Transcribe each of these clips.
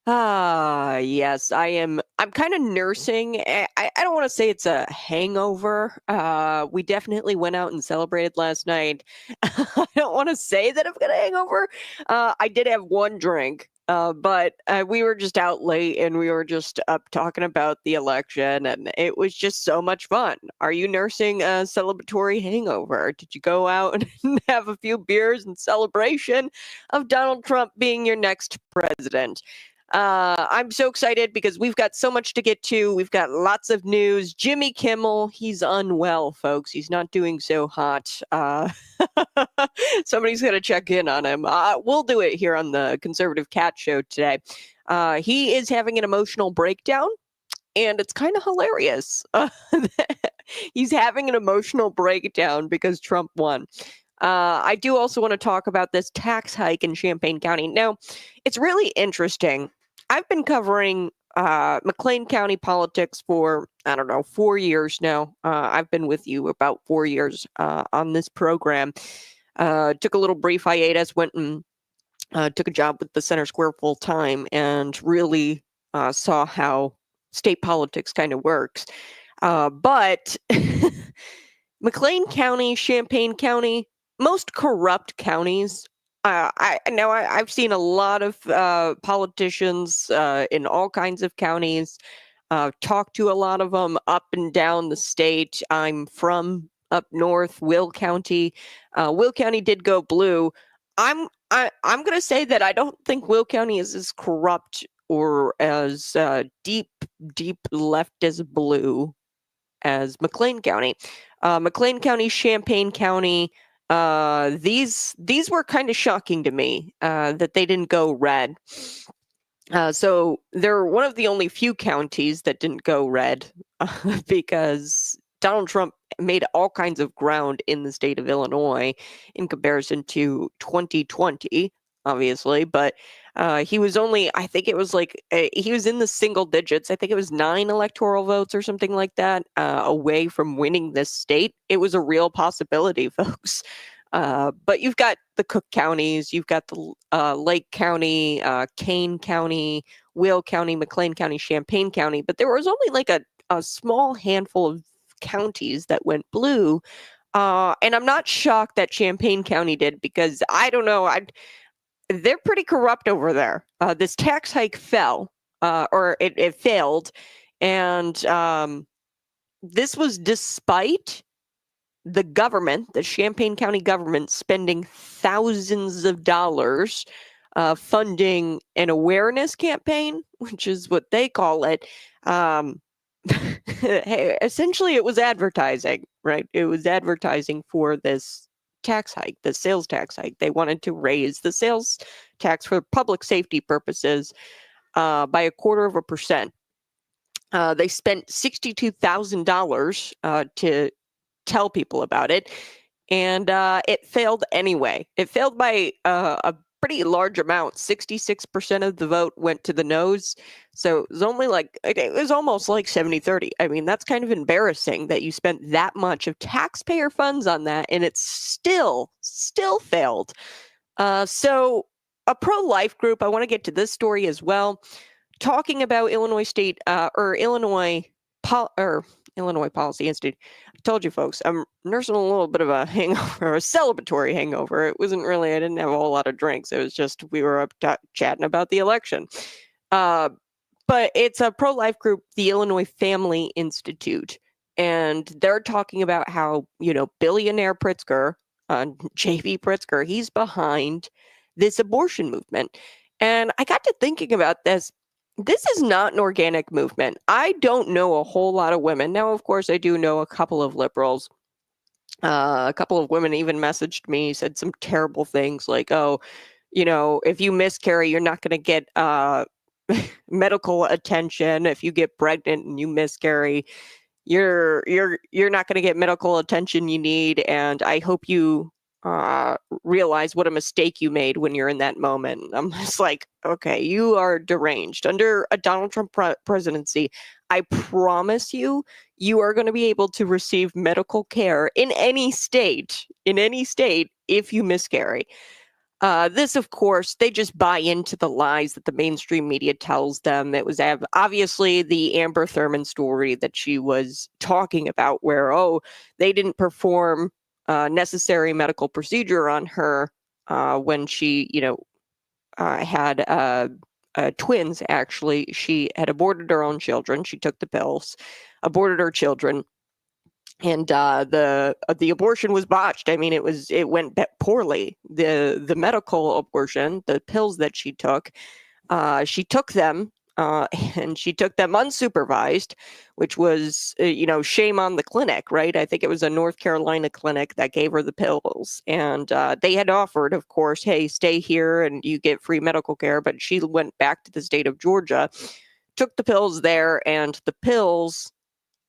Yes, I'm kind of nursing. I don't want to say it's a hangover. We definitely went out and celebrated last night. I don't want to say that I've got a hangover. I did have one drink, but we were just out late and we were just up talking about the election, and it was just so much fun. Are you nursing a celebratory hangover? Did you go out and have a few beers in celebration of Donald Trump being your next president? I'm so excited because we've got so much to get to. We've got lots of news. Jimmy Kimmel, he's unwell, folks. He's not doing so hot. Somebody's going to check in on him. We'll do it here on the Conservative Cat Show today. He is having an emotional breakdown, and it's kind of hilarious. He's having an emotional breakdown because Trump won. I do also want to talk about this tax hike in Champaign County. Now, it's really interesting. I've been covering McLean County politics for, I don't know, 4 years now. I've been with you about 4 years on this program. Took a little brief hiatus, went and took a job with the Center Square full time, and really saw how state politics kind of works. But McLean County, Champaign County, most corrupt counties. I've seen a lot of politicians in all kinds of counties. Talked to a lot of them up and down the state. I'm from up north, Will County. Will County did go blue. I'm going to say that I don't think Will County is as corrupt or as deep left as blue as McLean County. McLean County, Champaign County. These were kind of shocking to me that they didn't go red. So they're one of the only few counties that didn't go red because Donald Trump made all kinds of ground in the state of Illinois in comparison to 2020, obviously. But he was only, I think it was like, he was in the single digits. I think it was 9 electoral votes or something like that away from winning this state. It was a real possibility, folks. But you've got the Cook counties, you've got the Lake County, Kane County, Will County, McLean County, Champaign County. But there was only like a small handful of counties that went blue. And I'm not shocked that Champaign County did, because I don't know, they're pretty corrupt over there. This tax hike fell, or it failed. And this was despite the government, the Champaign County government, spending thousands of dollars funding an awareness campaign, which is what they call it. Essentially, it was advertising, right? It was advertising for this tax hike, the sales tax hike. They wanted to raise the sales tax for public safety purposes by 0.25%. They spent $62,000 to tell people about it, and it failed anyway. It failed by a pretty large amount. 66% of the vote went to the noes. So it was only like, it was almost like 70-30. I mean, that's kind of embarrassing that you spent that much of taxpayer funds on that, and it still failed. So a pro-life group, I want to get to this story as well, talking about Illinois State or Illinois Policy Institute. I told you, folks, I'm nursing a little bit of a hangover, a celebratory hangover. It wasn't really, I didn't have a whole lot of drinks. It was just, we were up chatting about the election. But it's a pro-life group, the Illinois Family Institute. And they're talking about how, billionaire Pritzker, J.B. Pritzker, he's behind this abortion movement. And I got to thinking about this. This is not an organic movement. I don't know a whole lot of women. Now, of course, I do know a couple of liberals. A couple of women even messaged me, said some terrible things like, oh, if you miscarry, you're not going to get medical attention. If you get pregnant and you miscarry, you're not going to get medical attention you need. And I hope you realize what a mistake you made when you're in that moment. I'm just like, okay, you are deranged. Under a Donald Trump presidency, I promise you are going to be able to receive medical care in any state if you miscarry. This, of course, they just buy into the lies that the mainstream media tells them. It was obviously the Amber Thurman story that she was talking about, where, they didn't perform necessary medical procedure on her when she, had twins, actually. She had aborted her own children. She took the pills, aborted her children, and the abortion was botched. I mean, it went poorly. The medical abortion, the pills that she took them, and she took them unsupervised, which was shame on the clinic, right? I think it was a North Carolina clinic that gave her the pills, and they had offered, of course, hey, stay here and you get free medical care, but she went back to the state of Georgia, took the pills there, and the pills,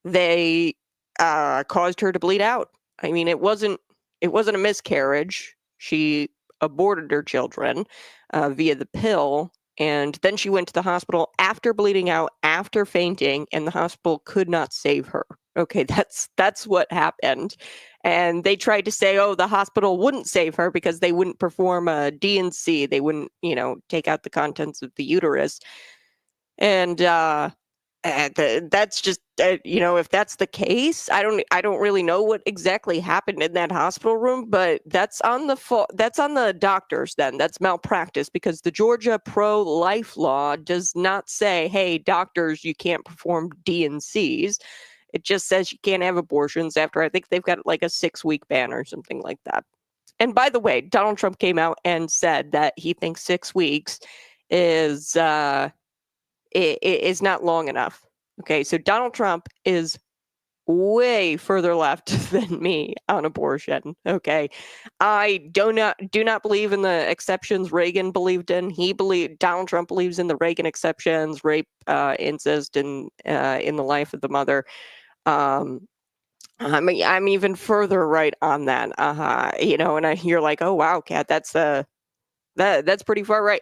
they caused her to bleed out. I mean, it wasn't a miscarriage. She aborted her children via the pill, and then she went to the hospital after bleeding out, after fainting, and the hospital could not save her. Okay, that's what happened. And they tried to say, the hospital wouldn't save her because they wouldn't perform a D&C. They wouldn't, take out the contents of the uterus. And that's just, if that's the case, I don't really know what exactly happened in that hospital room, but that's on the doctors. Then that's malpractice, because the Georgia pro-life law does not say, hey, doctors, you can't perform D&Cs. It just says you can't have abortions after, I think they've got like a 6-week ban or something like that. And by the way, Donald Trump came out and said that he thinks 6 weeks is not long enough. Okay, so Donald Trump is way further left than me on abortion. Okay, I do not believe in the exceptions Reagan believed in. Donald Trump believes in the Reagan exceptions, rape, incest, and in the life of the mother. I'm even further right on that. And you're like, oh wow, Kat, that's pretty far right.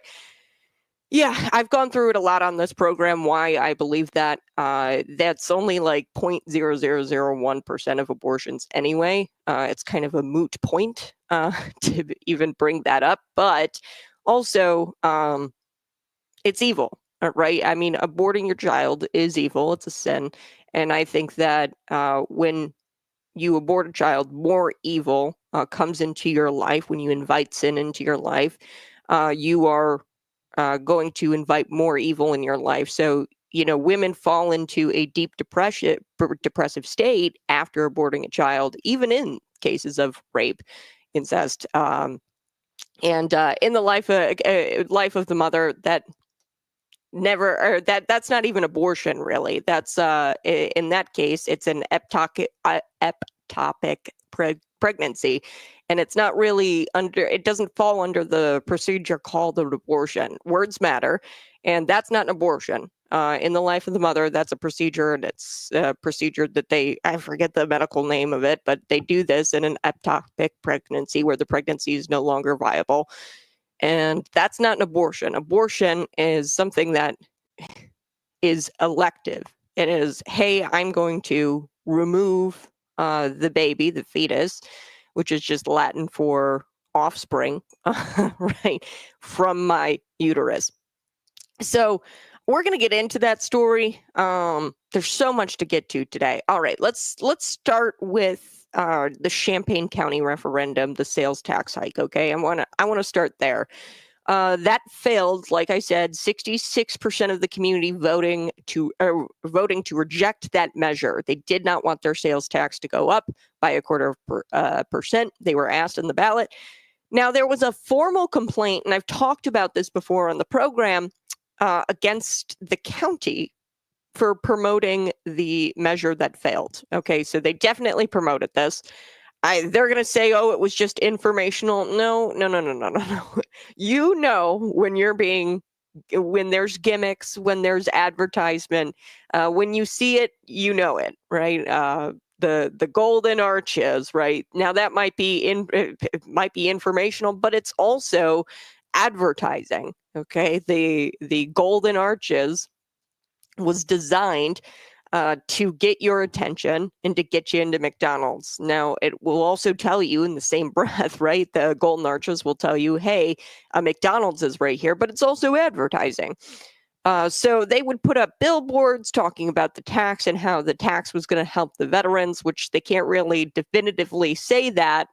Yeah, I've gone through it a lot on this program, why I believe that. That's only like 0.0001% of abortions anyway. It's kind of a moot point to even bring that up. But also, it's evil, right? I mean, aborting your child is evil. It's a sin. And I think that when you abort a child, more evil comes into your life. When you invite sin into your life, you are going to invite more evil in your life. So, women fall into a deep depressive state after aborting a child, even in cases of rape, incest, and in the life of the mother, that never, or that's not even abortion, really. That's in that case, it's an ectopic pregnancy, and it's not really it doesn't fall under the procedure called an abortion. Words matter, and that's not an abortion. In the life of the mother, that's a procedure, and it's a procedure that I forget the medical name of it, but they do this in an ectopic pregnancy where the pregnancy is no longer viable. And that's not an abortion. Abortion is something that is elective. It is, hey, I'm going to remove the baby, the fetus, which is just Latin for offspring, right, from my uterus. So we're going to get into that story. There's so much to get to today. All right, let's start with the Champaign County referendum, the sales tax hike. Okay, I want to start there. That failed. Like I said, 66% of the community voting to reject that measure. They did not want their sales tax to go up by 0.25%. They were asked in the ballot. Now, there was a formal complaint, and I've talked about this before on the program, against the county for promoting the measure that failed. Okay, so they definitely promoted this. They're going to say, it was just informational. No. When there's gimmicks, when there's advertisement, when you see it, it, right? The golden arches, right? Now that might be informational, but it's also advertising. Okay, the golden arches was designed to get your attention and to get you into McDonald's. Now, it will also tell you in the same breath, right? The Golden Arches will tell you, hey, McDonald's is right here, but it's also advertising. So they would put up billboards talking about the tax and how the tax was going to help the veterans, which they can't really definitively say that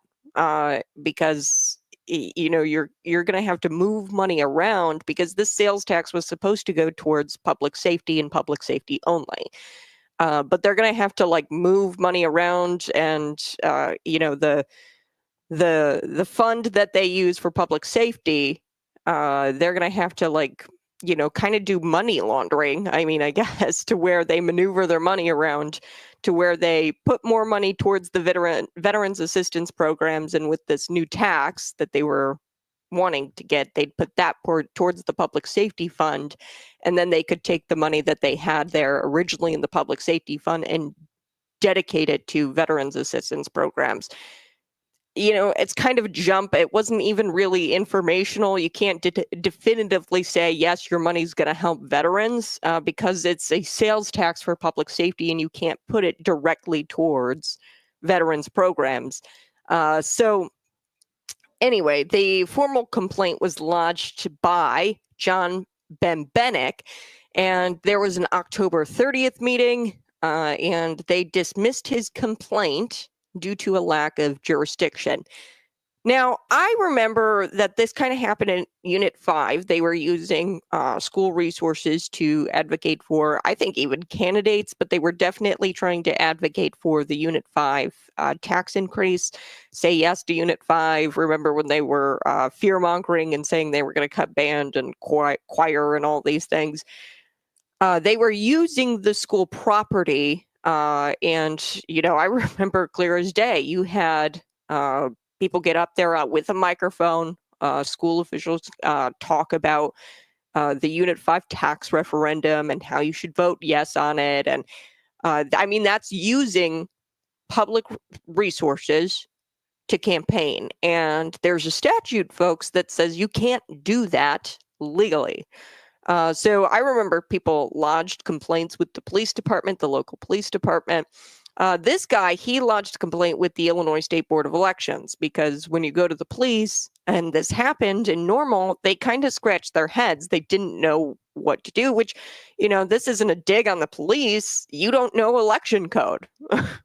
because you're going to have to move money around, because this sales tax was supposed to go towards public safety and public safety only. But they're going to have to move money around, and the fund that they use for public safety, they're going to have to kind of do money laundering. I mean, I guess, to where they maneuver their money around to where they put more money towards the veterans assistance programs, and with this new tax that they were wanting to get, they'd put that towards the public safety fund, and then they could take the money that they had there originally in the public safety fund and dedicate it to veterans assistance programs. It's kind of a jump. It wasn't even really informational. You can't definitively say, yes, your money's going to help veterans because it's a sales tax for public safety, and you can't put it directly towards veterans programs. So anyway, the formal complaint was lodged by John Bembenek, and there was an October 30th meeting, and they dismissed his complaint due to a lack of jurisdiction. Now, I remember that this kind of happened in Unit 5. They were using school resources to advocate for, I think, even candidates, but they were definitely trying to advocate for the Unit 5 tax increase. Say yes to Unit 5. Remember when they were fear-mongering and saying they were going to cut band and choir and all these things? They were using the school property, and, I remember clear as day, you had people get up there with a microphone, school officials talk about the Unit 5 tax referendum and how you should vote yes on it. And I mean, that's using public resources to campaign. And there's a statute, folks, that says you can't do that legally. So I remember people lodged complaints with the police department, the local police department. This guy, he lodged a complaint with the Illinois State Board of Elections, because when you go to the police and this happened in Normal, they kind of scratched their heads. They didn't know what to do, which, this isn't a dig on the police. You don't know election code,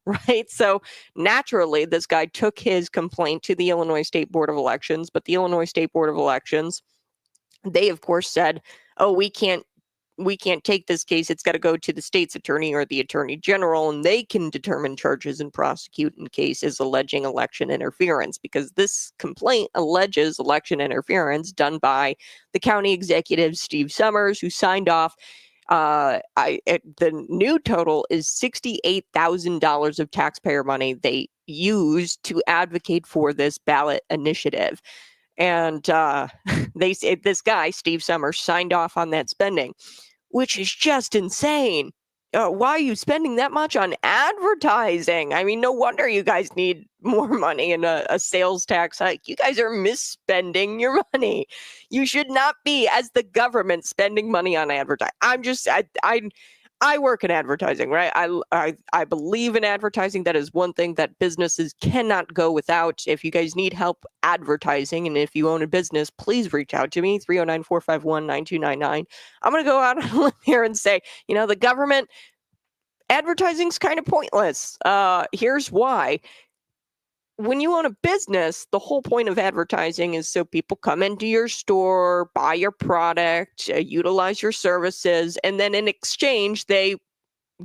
right? So naturally, this guy took his complaint to the Illinois State Board of Elections, but the Illinois State Board of Elections, they, of course, said, oh, we can't take this case. It's got to go to the state's attorney or the attorney general, and they can determine charges and prosecute in cases alleging election interference, because this complaint alleges election interference done by the county executive, Steve Summers, who signed off. The new total is $68,000 of taxpayer money they used to advocate for this ballot initiative. And they said this guy, Steve Summers, signed off on that spending, which is just insane. Why are you spending that much on advertising? I mean, no wonder you guys need more money and a sales tax hike. You guys are misspending your money. You should not be, as the government, spending money on advertising. I work in advertising, right? I believe in advertising. That is one thing that businesses cannot go without. If you guys need help advertising, and if you own a business, please reach out to me, 309-451-9299. I'm going to go out on a limb here and say, the government, advertising's kind of pointless. Here's why. When you own a business, the whole point of advertising is so people come into your store, buy your product, utilize your services, and then in exchange, they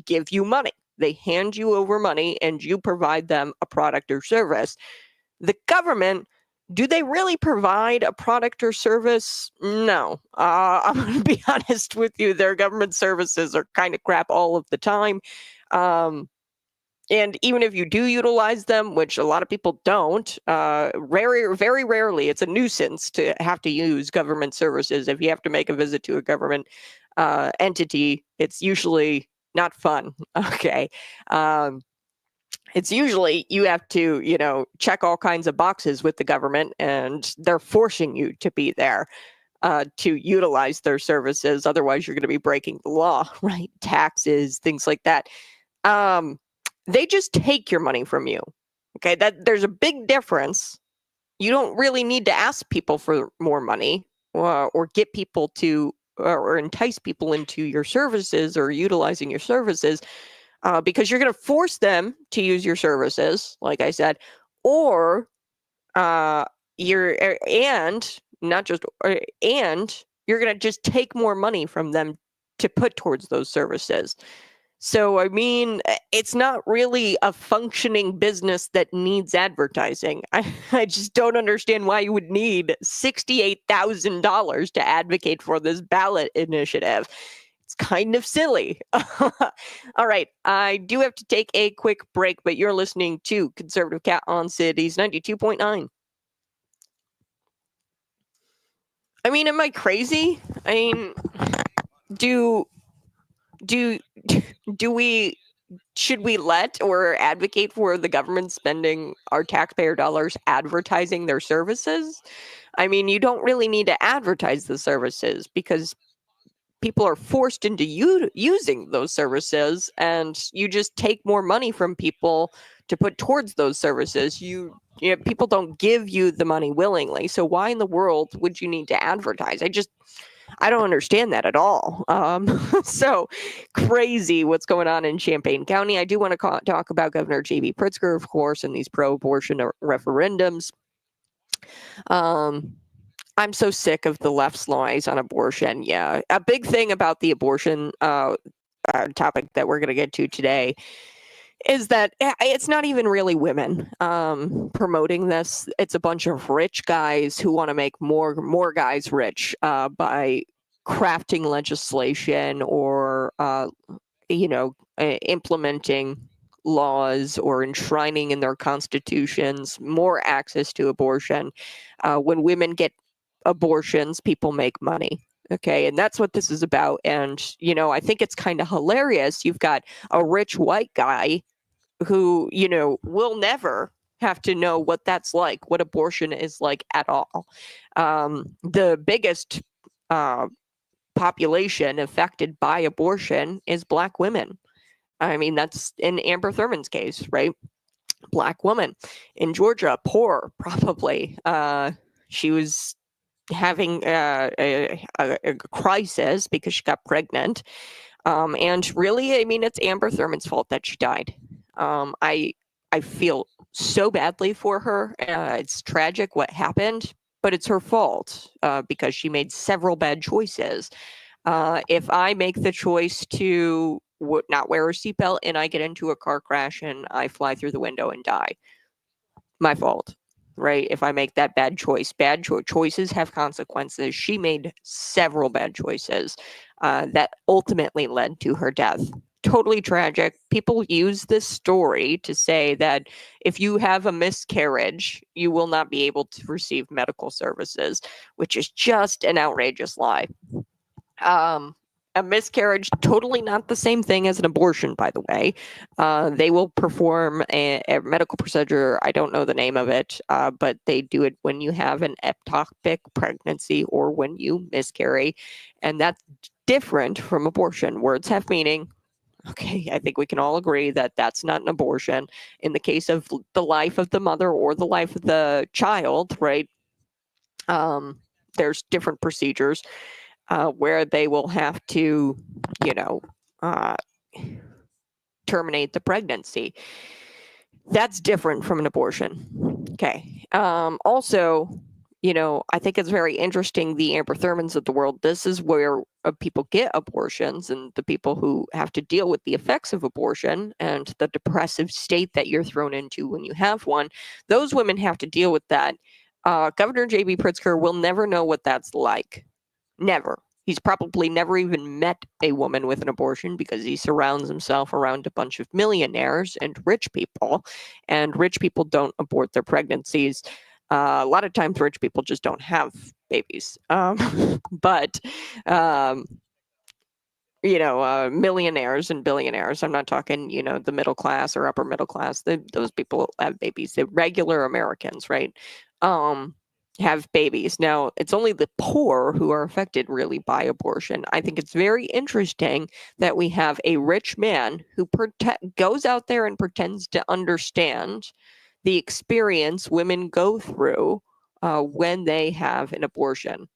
give you money. They hand you over money, and you provide them a product or service. The government, do they really provide a product or service? No. I'm going to be honest with you. Their government services are kind of crap all of the time. And even if you do utilize them, which a lot of people don't, very rarely, it's a nuisance to have to use government services. If you have to make a visit to a government entity, it's usually not fun. Okay. It's usually you have to, check all kinds of boxes with the government, and they're forcing you to be there. to utilize their services. Otherwise, you're going to be breaking the law, right? Taxes, things like that. They just take your money from you. Okay, that there's a big difference. You don't really need to ask people for more money or get people to or entice people into your services or utilizing your services because you're going to force them to use your services, like I said, or and not just and you're going to just take more money from them to put towards those services. So, I mean, it's not really a functioning business that needs advertising. I just don't understand why you would need $68,000 to advocate for this ballot initiative. It's kind of silly. All right. I do have to take a quick break, but you're listening to Conservative Cat on Cities 92.9. I mean, am I crazy? I mean, do we should we let or advocate for the government spending our taxpayer dollars advertising their services? I mean, you don't really need to advertise the services because people are forced into using those services, and you just take more money from people to put towards those services. People don't give you the money willingly. So why in the world would you need to advertise? I don't understand that at all. So crazy what's going on in Champaign County. I do want to talk about Governor J.B. Pritzker, of course, and these pro-abortion referendums. I'm so sick of the left's lies on abortion. Yeah, a big thing about the abortion topic that we're going to get to today is that it's not even really women promoting this. It's a bunch of rich guys who want to make more guys rich by crafting legislation or implementing laws or enshrining in their constitutions more access to abortion. When women get abortions, people make money. Okay, and that's what this is about. And I think it's kind of hilarious. You've got a rich white guy who, will never have to know what that's like, what abortion is like at all. The biggest population affected by abortion is Black women. I mean, that's in Amber Thurman's case, right? Black woman in Georgia, poor, probably. She was having a crisis because she got pregnant. And really, I mean, it's Amber Thurman's fault that she died. I feel so badly for her. It's tragic what happened, but it's her fault because she made several bad choices. If I make the choice to not wear a seatbelt and I get into a car crash and I fly through the window and die, my fault, right? If I make that bad choice, choices have consequences. She made several bad choices that ultimately led to her death. Totally tragic. People use this story to say that if you have a miscarriage, you will not be able to receive medical services, which is just an outrageous lie. A miscarriage, totally not the same thing as an abortion, by the way. They will perform a medical procedure. I don't know the name of it, but they do it when you have an ectopic pregnancy or when you miscarry. And that's different from abortion. Words have meaning. Okay, I think we can all agree that that's not an abortion. In the case of the life of the mother or the life of the child, right? There's different procedures where they will have to, terminate the pregnancy. That's different from an abortion. Okay. Also, I think it's very interesting, the Amber Thurmans of the world. This is where people get abortions, and the people who have to deal with the effects of abortion and the depressive state that you're thrown into when you have one. Those women have to deal with that. Governor J.B. Pritzker will never know what that's like. Never. He's probably never even met a woman with an abortion because he surrounds himself around a bunch of millionaires and rich people don't abort their pregnancies. A lot of times rich people just don't have babies. But millionaires and billionaires, I'm not talking, the middle class or upper middle class. Those people have babies. The regular Americans, right? have babies. Now, it's only the poor who are affected really by abortion. I think it's very interesting that we have a rich man who goes out there and pretends to understand the experience women go through when they have an abortion.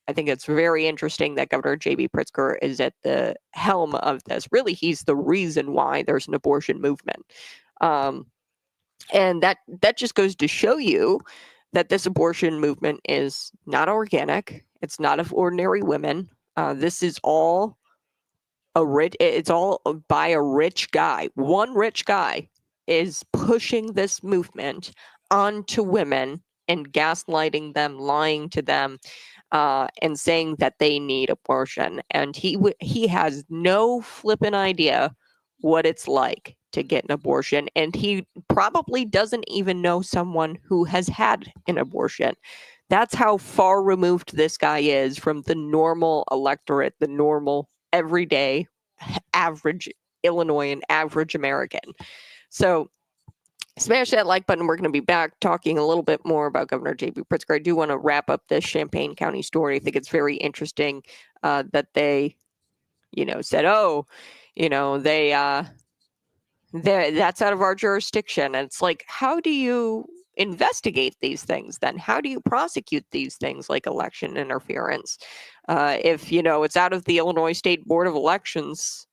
I think it's very interesting that Governor J.B. Pritzker is at the helm of this. Really, he's the reason why there's an abortion movement. And that just goes to show you that this abortion movement is not organic. It's not of ordinary women. This is all it's all by a rich guy. One rich guy is pushing this movement onto women and gaslighting them, lying to them, and saying that they need abortion. And he has no flippin' idea what it's like to get an abortion. And he probably doesn't even know someone who has had an abortion. That's how far removed this guy is from the normal electorate, the normal, everyday, average Illinoisan, average American. So smash that like button. We're going to be back talking a little bit more about Governor J.B. Pritzker. I do want to wrap up this Champaign County story. I think it's very interesting that they, said, oh, that's out of our jurisdiction. And it's like, how do you investigate these things then? How do you prosecute these things like election interference? If, it's out of the Illinois State Board of Elections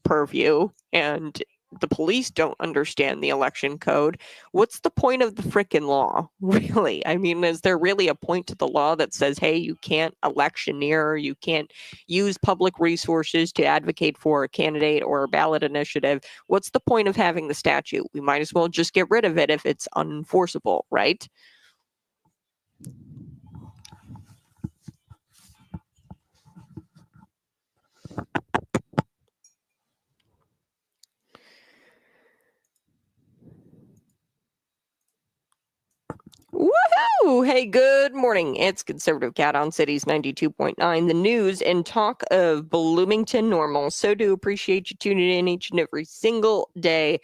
purview and the police don't understand the election code, what's the point of the frickin' law, really? I mean, is there really a point to the law that says, hey, you can't electioneer, you can't use public resources to advocate for a candidate or a ballot initiative? What's the point of having the statute? We might as well just get rid of it if it's unenforceable, right? Woohoo! Hey, good morning. It's Conservative Cat on Cities 92.9, the news and talk of Bloomington normal. So do appreciate you tuning in each and every single day,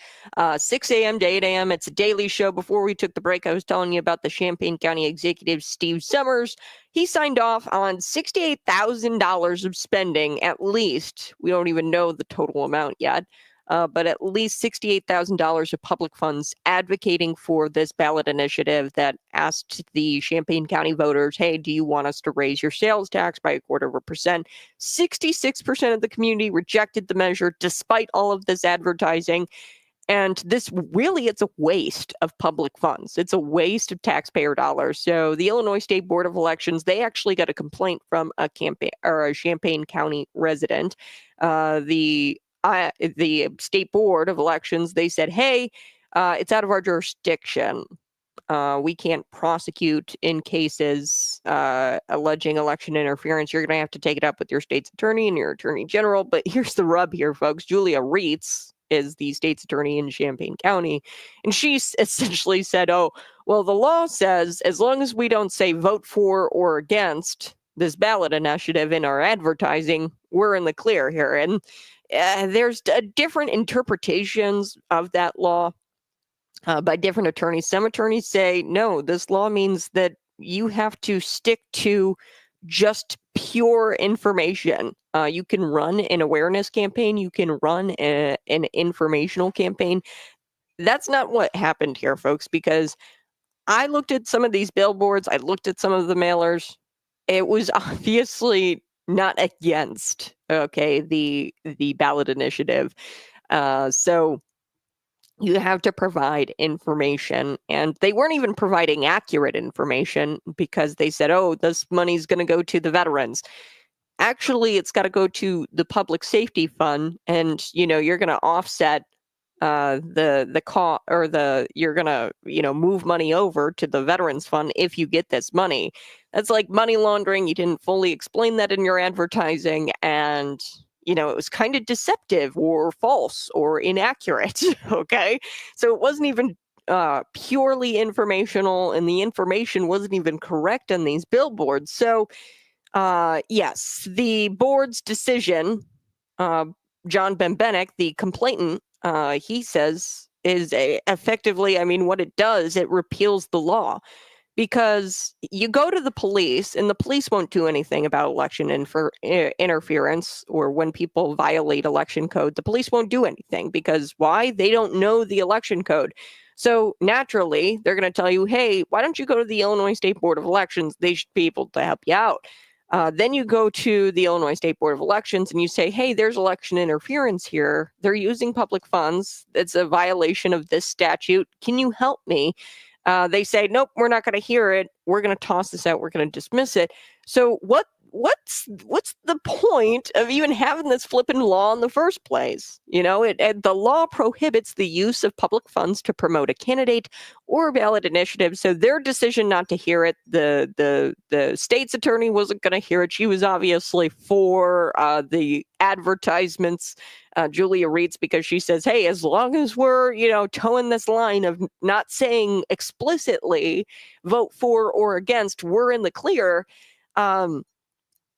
6 a.m. to 8 a.m. It's a daily show. Before we took the break, I was telling you about the Champaign County Executive, Steve Summers. He signed off on $68,000 of spending, at least. We don't even know the total amount yet. But at least $68,000 of public funds advocating for this ballot initiative that asked the Champaign County voters, hey, do you want us to raise your sales tax by 0.25%? 66% of the community rejected the measure despite all of this advertising. And this really, it's a waste of public funds. It's a waste of taxpayer dollars. So the Illinois State Board of Elections, they actually got a complaint from a Champaign County resident. The State Board of Elections, they said, hey, it's out of our jurisdiction. We can't prosecute in cases alleging election interference. You're going to have to take it up with your state's attorney and your attorney general. But here's the rub here, folks. Julia Reitz is the state's attorney in Champaign County. And she essentially said, oh, well, the law says as long as we don't say vote for or against this ballot initiative in our advertising, we're in the clear here. And there's different interpretations of that law by different attorneys. Some attorneys say, no, this law means that you have to stick to just pure information. You can run an awareness campaign. You can run an informational campaign. That's not what happened here, folks, because I looked at some of these billboards. I looked at some of the mailers. It was obviously not against, the ballot initiative. So you have to provide information, and they weren't even providing accurate information because they said, oh, this money's going to go to the veterans. Actually, it's got to go to the public safety fund, and you're going to offset the cost, or you're going to move money over to the veterans fund if you get this money. That's like money laundering. You didn't fully explain that in your advertising, and it was kind of deceptive or false or inaccurate. Okay, so it wasn't even purely informational, and the information wasn't even correct on these billboards. So yes, the board's decision, John Bembenek, the complainant, he says is effectively, what it does, it repeals the law. because you go to the police and the police won't do anything about election interference, or when people violate election code, the police won't do anything because why? They don't know the election code. So naturally, they're going to tell you, hey, why don't you go to the Illinois State Board of Elections? They should be able to help you out. Then you go to the Illinois State Board of Elections and you say, hey, there's election interference here. They're using public funds. It's a violation of this statute. Can you help me? They say, nope, we're not going to hear it. We're going to toss this out. We're going to dismiss it. So what's the point of even having this flipping law in the first place? The law prohibits the use of public funds to promote a candidate or a ballot initiative. So their decision not to hear it, the state's attorney wasn't going to hear it. She was obviously for the advertisements. Julia Reitz, because she says, hey, as long as we're, towing this line of not saying explicitly vote for or against, we're in the clear.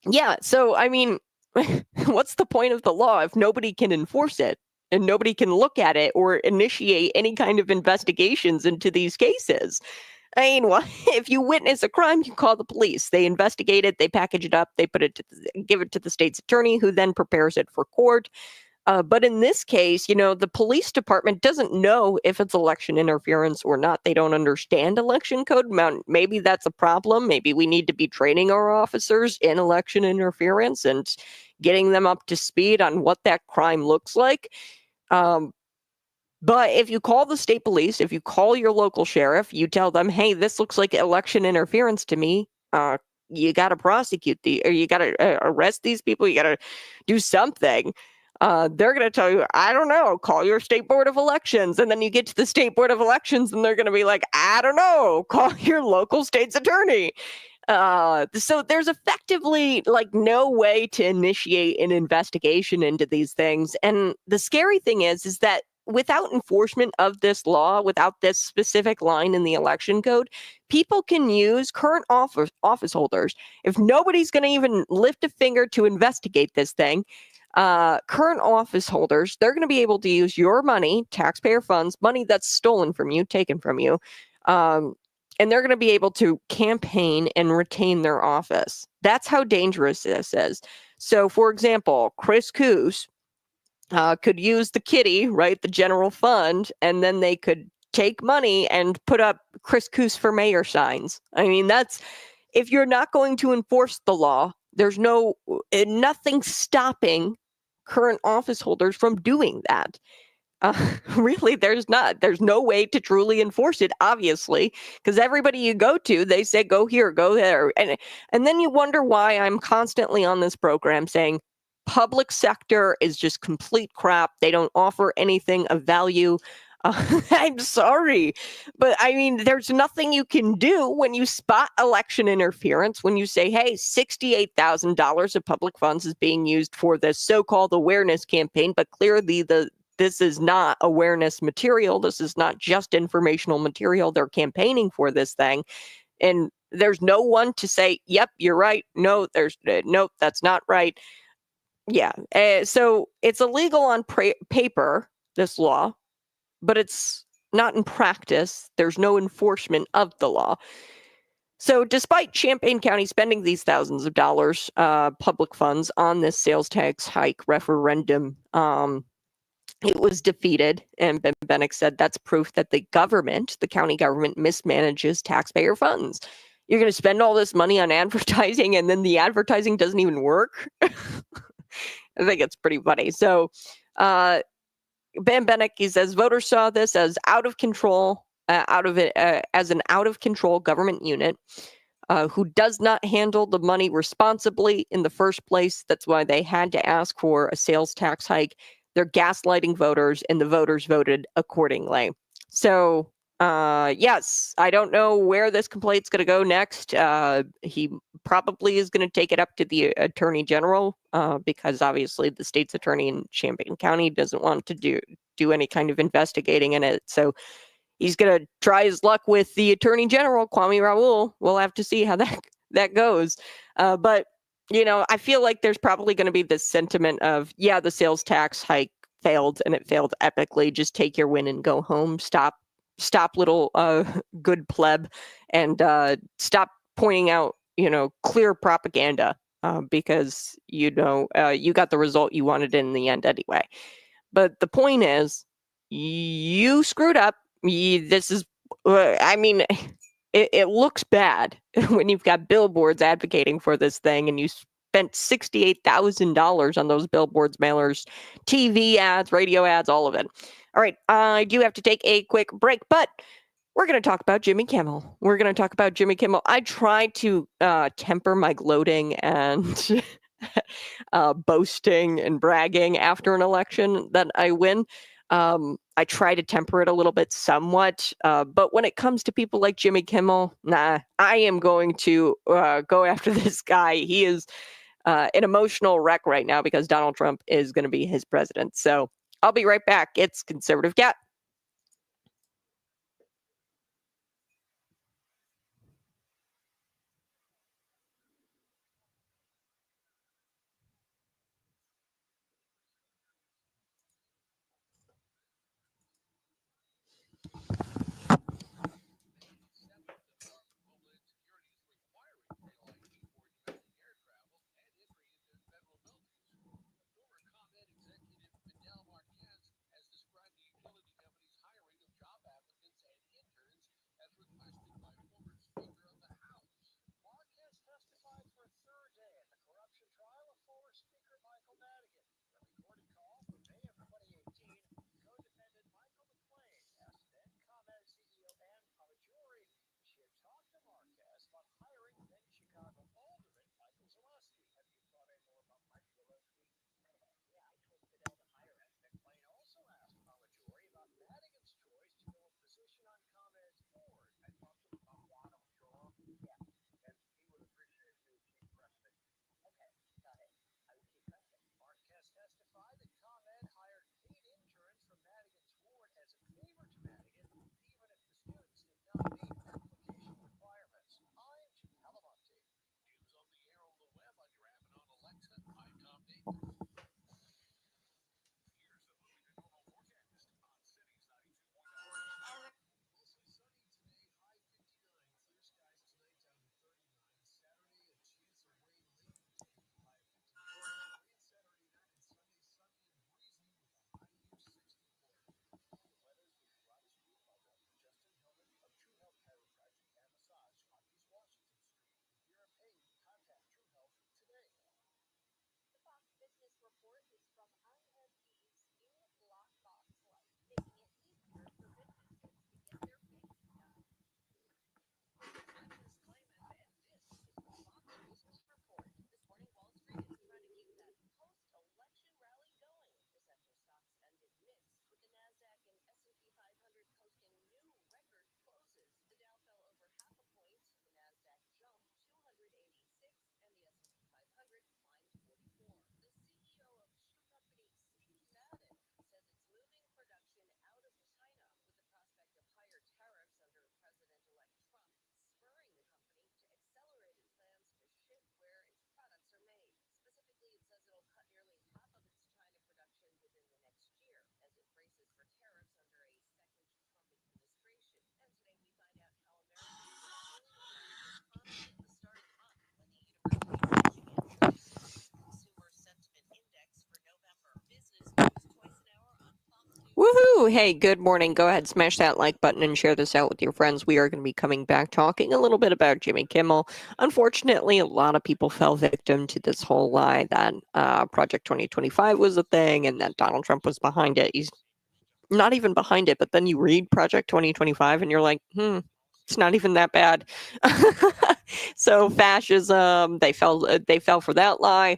Yeah, so I mean, what's the point of the law if nobody can enforce it and nobody can look at it or initiate any kind of investigations into these cases? I mean, if you witness a crime, you call the police. They investigate it, they package it up, they give it to the state's attorney, who then prepares it for court. But in this case, the police department doesn't know if it's election interference or not. They don't understand election code. Maybe that's a problem. Maybe we need to be training our officers in election interference and getting them up to speed on what that crime looks like. But if you call the state police, if you call your local sheriff, you tell them, hey, this looks like election interference to me. You got to prosecute or you got to arrest these people. You got to do something. They're going to tell you, I don't know, call your state board of elections. And then you get to the state board of elections and they're going to be like, I don't know, call your local state's attorney. So there's effectively no way to initiate an investigation into these things. And the scary thing is that without enforcement of this law, without this specific line in the election code, people can use current office holders. If nobody's going to even lift a finger to investigate this thing, current office holders, they're going to be able to use your money, taxpayer funds, money that's stolen from you, taken from you, and they're going to be able to campaign and retain their office. That's how dangerous this is. So, for example, Chris Coos could use the kitty, right, the general fund, and then they could take money and put up Chris Coos for mayor signs. I mean, if you're not going to enforce the law, there's nothing stopping current office holders from doing that. Really, there's no way to truly enforce it, obviously, because everybody you go to, they say, go here, go there. And then you wonder why I'm constantly on this program saying public sector is just complete crap. They don't offer anything of value. I'm sorry, but I mean, there's nothing you can do when you spot election interference, when you say, hey, $68,000 of public funds is being used for this so-called awareness campaign, but clearly this is not awareness material. This is not just informational material. They're campaigning for this thing. And there's no one to say, yep, you're right. No, no, that's not right. Yeah. So it's illegal on paper, this law, but it's not in practice. There's no enforcement of the law. So despite Champaign County spending these thousands of dollars, public funds on this sales tax hike referendum, it was defeated. And Ben Bennick said that's proof that the county government, mismanages taxpayer funds. You're going to spend all this money on advertising and then the advertising doesn't even work? I think it's pretty funny. So, Ben Bennick, he says voters saw this as out of control, as an out of control government unit who does not handle the money responsibly in the first place. That's why they had to ask for a sales tax hike. They're gaslighting voters, and the voters voted accordingly. So, yes, I don't know where this complaint's going to go next. He probably is going to take it up to the attorney general because obviously the state's attorney in Champaign County doesn't want to do any kind of investigating in it. So he's going to try his luck with the attorney general, Kwame Raoul. We'll have to see how that goes. But, I feel like there's probably going to be this sentiment of, yeah, the sales tax hike failed and it failed epically. Just take your win and go home. Stop stop, little good pleb, and stop pointing out, clear propaganda, because, you got the result you wanted in the end anyway. But the point is, you screwed up. This is, I mean, it looks bad when you've got billboards advocating for this thing, and you spent $68,000 on those billboards, mailers, TV ads, radio ads, all of it. All right, I do have to take a quick break, but we're going to talk about Jimmy Kimmel. I try to temper my gloating and boasting and bragging after an election that I win. I try to temper it a little bit somewhat. But when it comes to people like Jimmy Kimmel, nah, I am going to go after this guy. He is an emotional wreck right now because Donald Trump is going to be his president. So I'll be right back. It's Conservative Cat. Woohoo! Hey, good morning. Go ahead, smash that like button and share this out with your friends. We are going to be coming back talking a little bit about Jimmy Kimmel. Unfortunately, a lot of people fell victim to this whole lie that Project 2025 was a thing and that Donald Trump was behind it. He's not even behind it, but then you read Project 2025 and you're like, it's not even that bad. So fascism, they fell for that lie.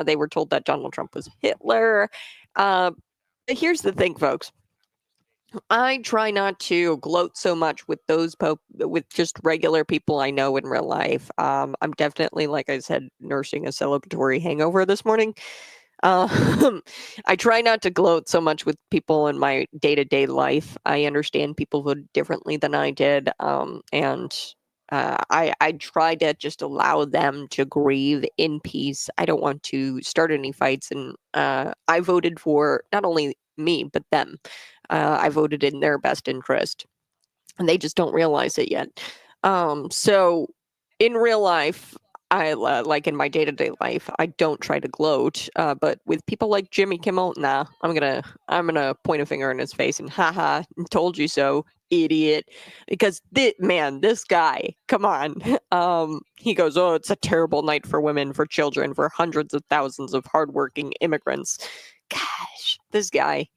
They were told that Donald Trump was Hitler. Here's the thing, folks. I try not to gloat so much with with just regular people I know in real life. I'm definitely, like I said, nursing a celebratory hangover this morning. I try not to gloat so much with people in my day-to-day life. I understand people voted differently than I did, and I try to just allow them to grieve in peace. I don't want to start any fights, and I voted for not only me but them. I voted in their best interest. and they just don't realize it yet. So in real life, I like in my day-to-day life, I don't try to gloat. But with people like Jimmy Kimmel, nah, I'm gonna point a finger in his face and haha, told you so, idiot. Because this guy, come on. He goes, oh, it's a terrible night for women, for children, for hundreds of thousands of hardworking immigrants. Gosh, this guy.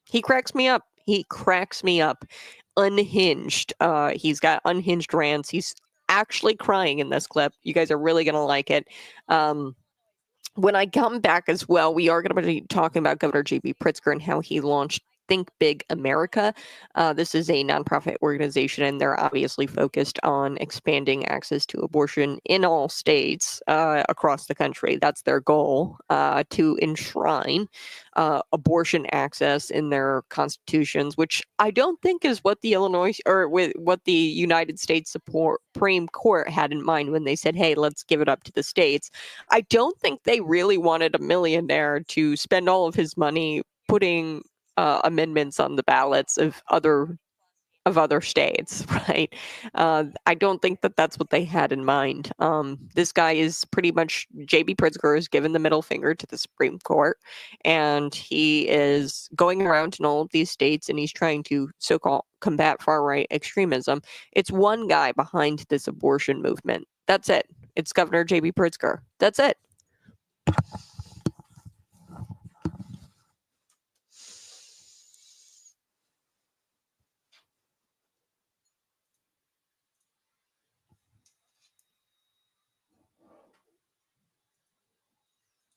He cracks me up. He cracks me up. Unhinged. He's got unhinged rants. He's actually crying in this clip. You guys are really gonna like it. When I come back as well, we are going to be talking about Governor J.B. Pritzker and how he launched Think Big America. This is a nonprofit organization, and they're obviously focused on expanding access to abortion in all states across the country. That's their goal, to enshrine abortion access in their constitutions, which I don't think is what the what the United States Supreme Court had in mind when they said, "Hey, let's give it up to the states." I don't think they really wanted a millionaire to spend all of his money putting amendments on the ballots of other states, right? I don't think that that's what they had in mind. This guy is pretty much J.B. Pritzker is given the middle finger to the Supreme Court, and he is going around in all of these states, and he's trying to so-called combat far-right extremism. It's one guy behind this abortion movement. That's it. It's Governor J.B. Pritzker. That's it.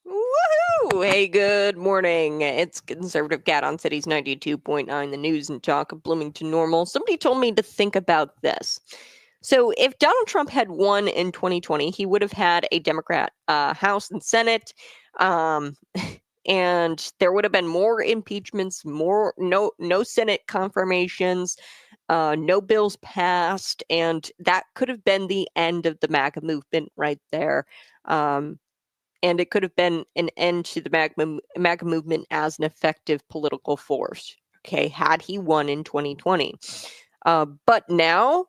Woohoo! Hey, good morning. It's Conservative Cat on Cities 92.9, the news and talk of Bloomington Normal. Somebody told me to think about this. So, if Donald Trump had won in 2020, he would have had a Democrat House and Senate, um, and there would have been more impeachments, no Senate confirmations, no bills passed, and that could have been the end of the MAGA movement right there. And it could have been an end to the MAGA movement as an effective political force, okay, had he won in 2020. But now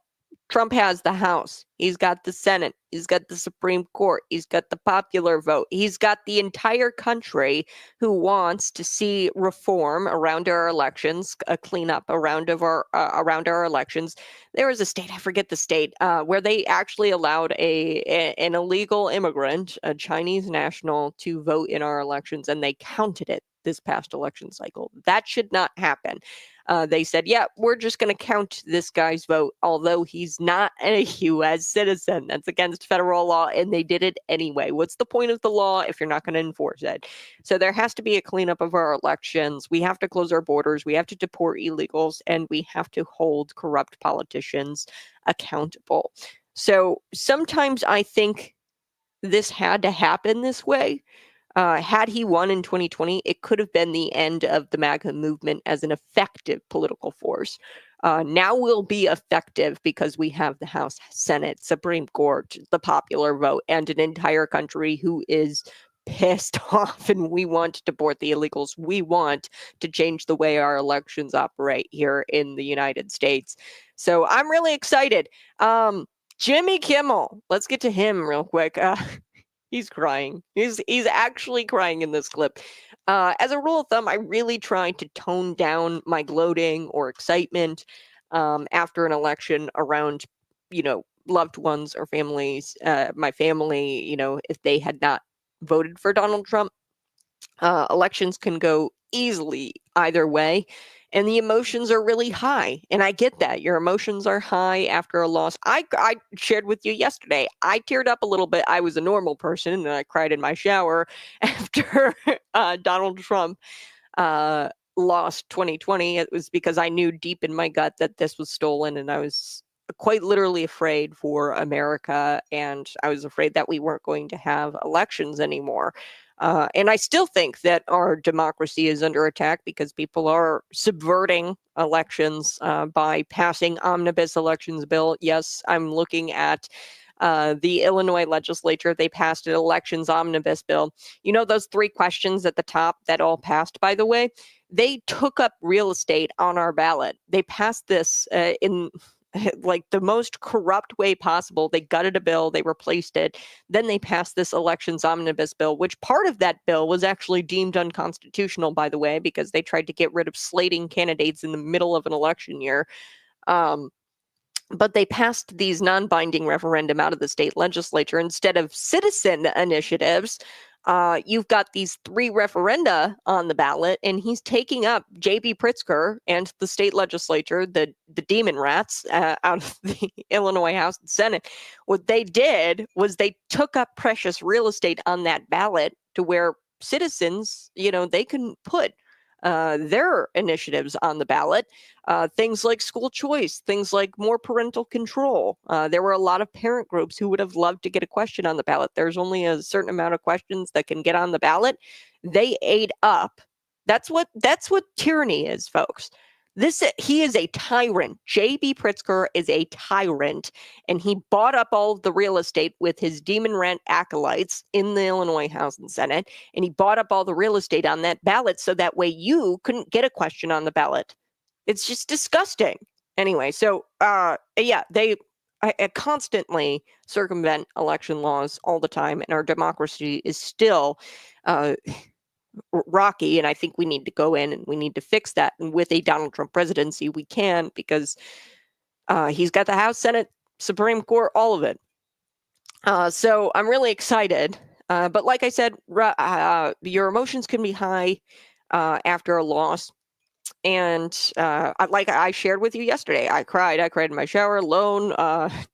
Trump has the House. He's got the Senate. He's got the Supreme Court. He's got the popular vote. He's got the entire country who wants to see reform around our elections, a cleanup around our elections. There was a state, I forget the state, where they actually allowed an illegal immigrant, a Chinese national, to vote in our elections, and they counted it this past election cycle. That should not happen. They said, yeah, we're just going to count this guy's vote, although he's not a U.S. citizen. That's against federal law, and they did it anyway. What's the point of the law if you're not going to enforce it? So there has to be a cleanup of our elections. We have to close our borders. We have to deport illegals, and we have to hold corrupt politicians accountable. So sometimes I think this had to happen this way. Had he won in 2020, it could have been the end of the MAGA movement as an effective political force. Now we'll be effective because we have the House, Senate, Supreme Court, the popular vote, and an entire country who is pissed off, and we want to deport the illegals. We want to change the way our elections operate here in the United States. So I'm really excited. Jimmy Kimmel, let's get to him real quick. He's crying. He's actually crying in this clip. As a rule of thumb, I really try to tone down my gloating or excitement after an election around, loved ones or families. My family, if they had not voted for Donald Trump. Elections can go easily either way, and the emotions are really high. And I get that your emotions are high after a loss. I shared with you yesterday. I teared up a little bit. I was a normal person, and I cried in my shower after Donald Trump lost 2020. It was because I knew deep in my gut that this was stolen, and I was quite literally afraid for America, and I was afraid that we weren't going to have elections anymore. And I still think that our democracy is under attack because people are subverting elections by passing omnibus elections bill. Yes, I'm looking at the Illinois legislature. They passed an elections omnibus bill. You know those 3 questions at the top that all passed, by the way? they took up real estate on our ballot. They passed this in like the most corrupt way possible. They gutted a bill, they replaced it. Then they passed this elections omnibus bill, which part of that bill was actually deemed unconstitutional, by the way, because they tried to get rid of slating candidates in the middle of an election year. But they passed these non-binding referendum out of the state legislature instead of citizen initiatives. You've got these 3 referenda on the ballot, and he's taking up J.B. Pritzker and the state legislature, the demon rats out of the Illinois House and Senate. What they did was they took up precious real estate on that ballot to where citizens, they can put their initiatives on the ballot. Things like school choice, things like more parental control. There were a lot of parent groups who would have loved to get a question on the ballot. There's only a certain amount of questions that can get on the ballot. They ate up. That's what tyranny is, folks. He is a tyrant. J.B. Pritzker is a tyrant, and he bought up all of the real estate with his demon rat acolytes in the Illinois House and Senate, and he bought up all the real estate on that ballot so that way you couldn't get a question on the ballot. It's just disgusting. Anyway, so they constantly circumvent election laws all the time, and our democracy is still rocky, and I think we need to go in and we need to fix that. And with a Donald Trump presidency, we can, because he's got the House, Senate, Supreme Court, all of it. So I'm really excited. But like I said, your emotions can be high after a loss. And like I shared with you yesterday, I cried in my shower alone,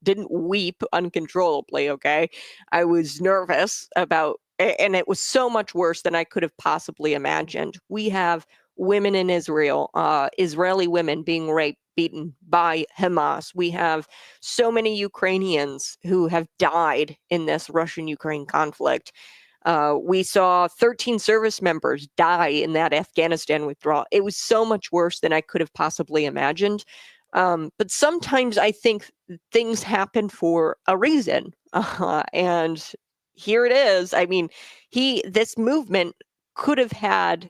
didn't weep uncontrollably, okay? I was nervous about, and it was so much worse than I could have possibly imagined. We have women in Israel, Israeli women being raped, beaten by Hamas. We have so many Ukrainians who have died in this Russian-Ukraine conflict. We saw 13 service members die in that Afghanistan withdrawal. It was so much worse than I could have possibly imagined. But sometimes I think things happen for a reason. And here it is. I mean, this movement could have had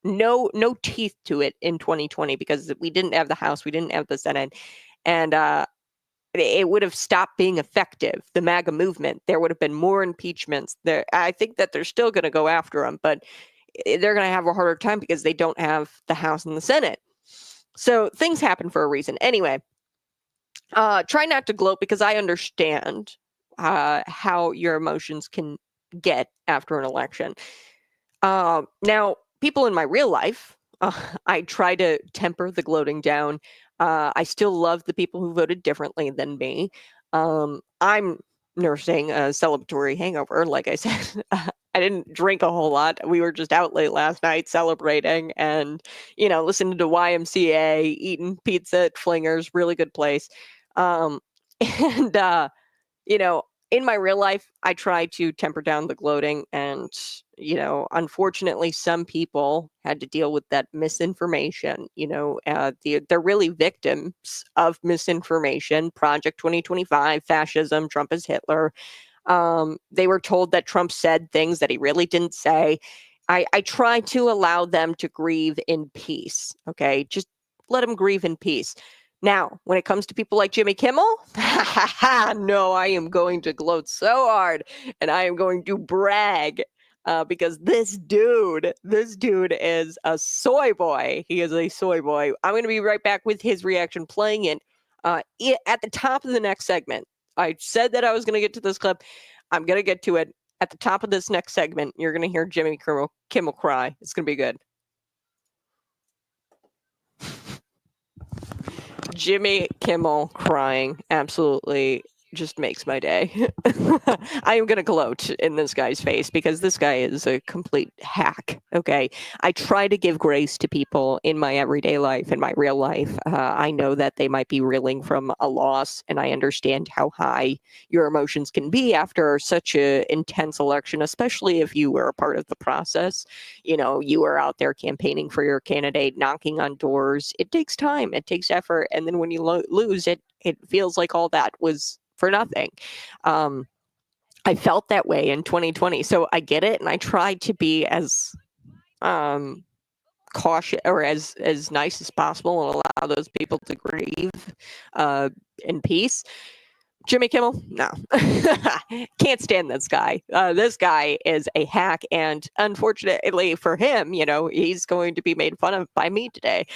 no teeth to it in 2020 because we didn't have the House, we didn't have the Senate, and it would have stopped being effective. The MAGA movement, there would have been more impeachments. I think that they're still going to go after them, but they're going to have a harder time because they don't have the House and the Senate. So things happen for a reason. Anyway, try not to gloat because I understand how your emotions can get after an election. Now, people in my real life, I try to temper the gloating down. I still love the people who voted differently than me. I'm nursing a celebratory hangover. Like I said, I didn't drink a whole lot. We were just out late last night celebrating and, listening to YMCA, eating pizza at Flinger's, really good place. And in my real life, I try to temper down the gloating. And, unfortunately, some people had to deal with that misinformation. They're really victims of misinformation. Project 2025, fascism, Trump is Hitler. They were told that Trump said things that he really didn't say. I try to allow them to grieve in peace. Okay, just let them grieve in peace. Now, when it comes to people like Jimmy Kimmel, no, I am going to gloat so hard and I am going to brag because this dude is a soy boy. He is a soy boy. I'm going to be right back with his reaction playing it at the top of the next segment. I said that I was going to get to this clip. I'm going to get to it at the top of this next segment. You're going to hear Jimmy Kimmel cry. It's going to be good. Jimmy Kimmel crying absolutely just makes my day. I am going to gloat in this guy's face because this guy is a complete hack. Okay. I try to give grace to people in my everyday life, in my real life. I know that they might be reeling from a loss, and I understand how high your emotions can be after such an intense election, especially if you were a part of the process. You were out there campaigning for your candidate, knocking on doors. It takes time, it takes effort. And then when you lose it, it feels like all that was for nothing. I felt that way in 2020. So I get it. And I tried to be as calm cautious or as nice as possible and allow those people to grieve in peace. Jimmy Kimmel, no, can't stand this guy. This guy is a hack, and unfortunately for him, he's going to be made fun of by me today.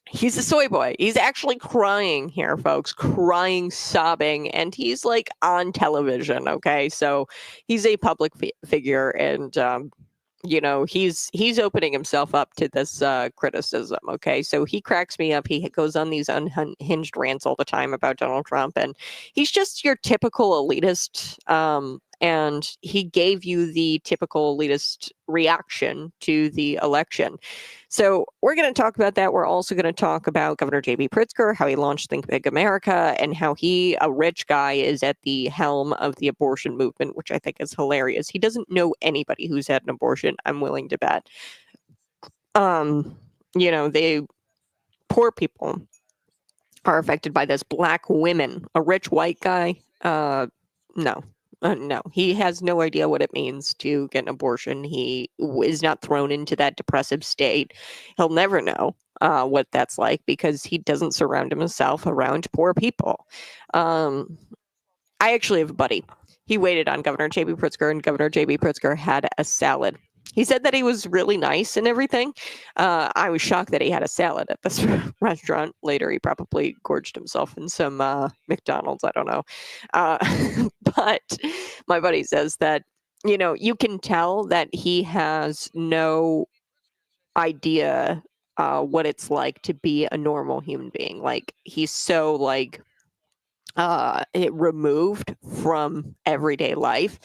He's a soy boy. He's actually crying here, folks, crying, sobbing, and he's like on television. Okay, so he's a public figure, and he's opening himself up to this criticism. Okay, so he cracks me up. He goes on these unhinged rants all the time about Donald Trump, and he's just your typical elitist. And he gave you the typical elitist reaction to the election. So we're going to talk about that. We're also going to talk about Governor J.B. Pritzker, how he launched Think Big America, and how he, a rich guy, is at the helm of the abortion movement, which I think is hilarious. He doesn't know anybody who's had an abortion, I'm willing to bet. They poor people are affected by this. Black women, a rich white guy, no. No, he has no idea what it means to get an abortion. He is not thrown into that depressive state. He'll never know what that's like because he doesn't surround himself around poor people. I actually have a buddy. He waited on Governor J.B. Pritzker, and Governor J.B. Pritzker had a salad. He said that he was really nice and everything. I was shocked that he had a salad at this restaurant. Later, he probably gorged himself in some McDonald's. I don't know. But my buddy says that, you can tell that he has no idea what it's like to be a normal human being. Like, he's so, it removed from everyday life.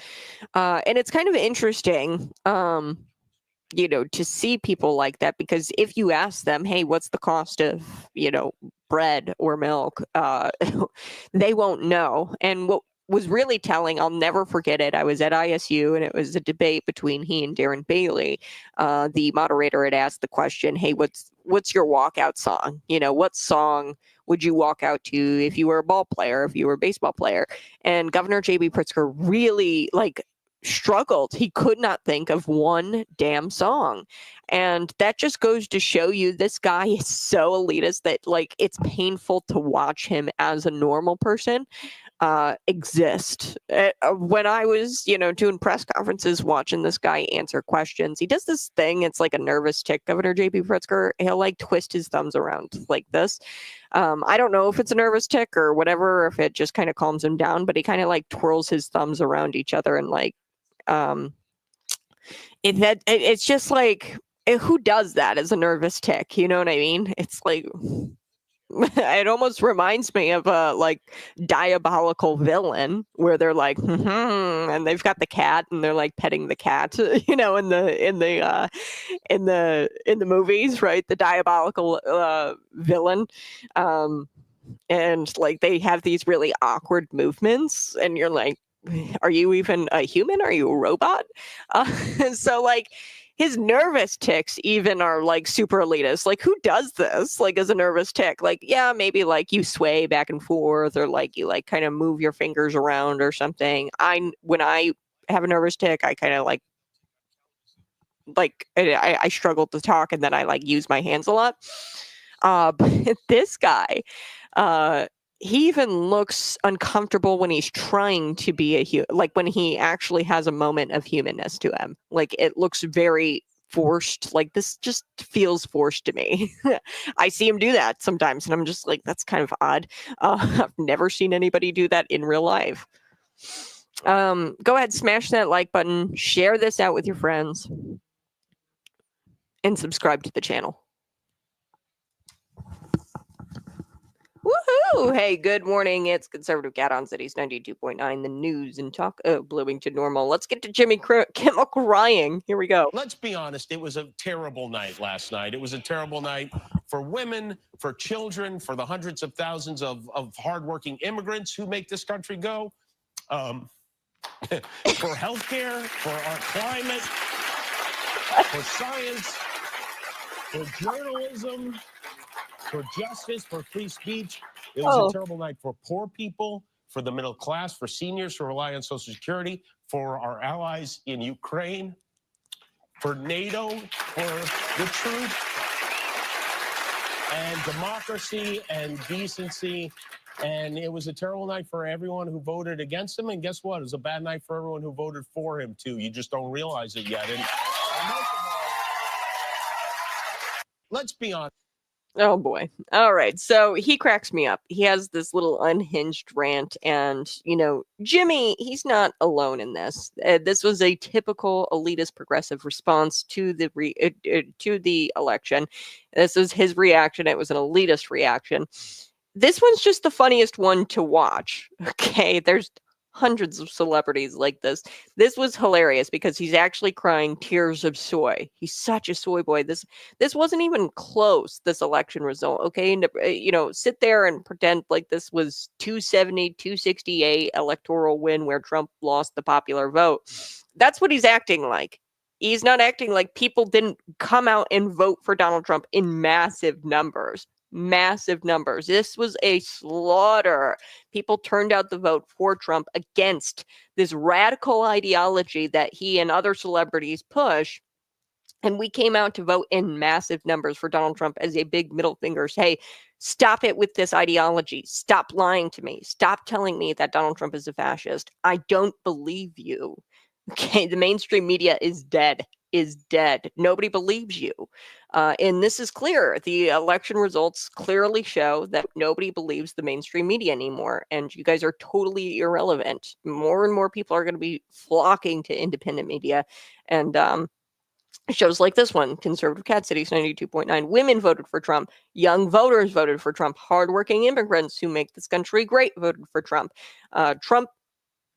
And it's kind of interesting, to see people like that, because if you ask them, hey, what's the cost of, bread or milk, they won't know. And what was really telling, I'll never forget it. I was at ISU and it was a debate between he and Darren Bailey. The moderator had asked the question, hey, what's your walkout song? What song would you walk out to if you were a ball player, if you were a baseball player? And Governor J.B. Pritzker really struggled. He could not think of one damn song. And that just goes to show you this guy is so elitist that it's painful to watch him as a normal person exist. When I was, doing press conferences, watching this guy answer questions, he does this thing. It's like a nervous tick, Governor J.B. Pritzker. He'll twist his thumbs around like this. I don't know if it's a nervous tick or whatever, if it just kind of calms him down, but he kind of twirls his thumbs around each other and it's just who does that as a nervous tick? You know what I mean? It's it almost reminds me of a diabolical villain where they're and they've got the cat and they're petting the cat, in the movies, right? The diabolical villain. And they have these really awkward movements and you're like, are you even a human? Are you a robot? So his nervous ticks even are super elitist. Who does this? As a nervous tick? Yeah, maybe you sway back and forth or you kind of move your fingers around or something. When I have a nervous tick, I kind of I struggle to talk and then I use my hands a lot. But this guy, he even looks uncomfortable when he's trying to be a human, when he actually has a moment of humanness to him. It looks very forced. This just feels forced to me. I see him do that sometimes and I'm just that's kind of odd. I've never seen anybody do that in real life. Go ahead, smash that like button, share this out with your friends, and subscribe to the channel. Woohoo! Hey, good morning. It's Conservative Cat on Cities 92.9, the news and talk Bloomington Normal. Let's get to Jimmy Kimmel crying. Here we go. Let's be honest. It was a terrible night last night. It was a terrible night for women, for children, for the hundreds of thousands of hardworking immigrants who make this country go, for healthcare, for our climate, for science, for journalism, for justice, for free speech. It was a terrible night for poor people, for the middle class, for seniors who rely on Social Security, for our allies in Ukraine. for NATO, for the truth and democracy and decency. And it was a terrible night for everyone who voted against him. And guess what? It was a bad night for everyone who voted for him, too. You just don't realize it yet. And most of all, let's be honest. Oh boy. All right. So he cracks me up. He has this little unhinged rant, and Jimmy, he's not alone in this. This was a typical elitist progressive response to the election. This was his reaction. It was an elitist reaction. This one's just the funniest one to watch. Okay, there's hundreds of celebrities like this. This was hilarious because he's actually crying tears of soy. He's such a soy boy. This wasn't even close, this election result. Okay, and sit there and pretend like this was 270, 268 electoral win where Trump lost the popular vote. That's what he's acting like. He's not acting like people didn't come out and vote for Donald Trump in massive numbers. Massive numbers. This was a slaughter. People turned out the vote for Trump against this radical ideology that he and other celebrities push. And we came out to vote in massive numbers for Donald Trump as a big middle finger. Hey, stop it with this ideology. Stop lying to me. Stop telling me that Donald Trump is a fascist. I don't believe you. Okay, the mainstream media is dead. Nobody believes you. And this is clear. The election results clearly show that nobody believes the mainstream media anymore. And you guys are totally irrelevant. More and more people are going to be flocking to independent media. And shows like this one, Conservative Cat Cities 92.9. Women voted for Trump. Young voters voted for Trump. Hardworking immigrants who make this country great voted for Trump. Trump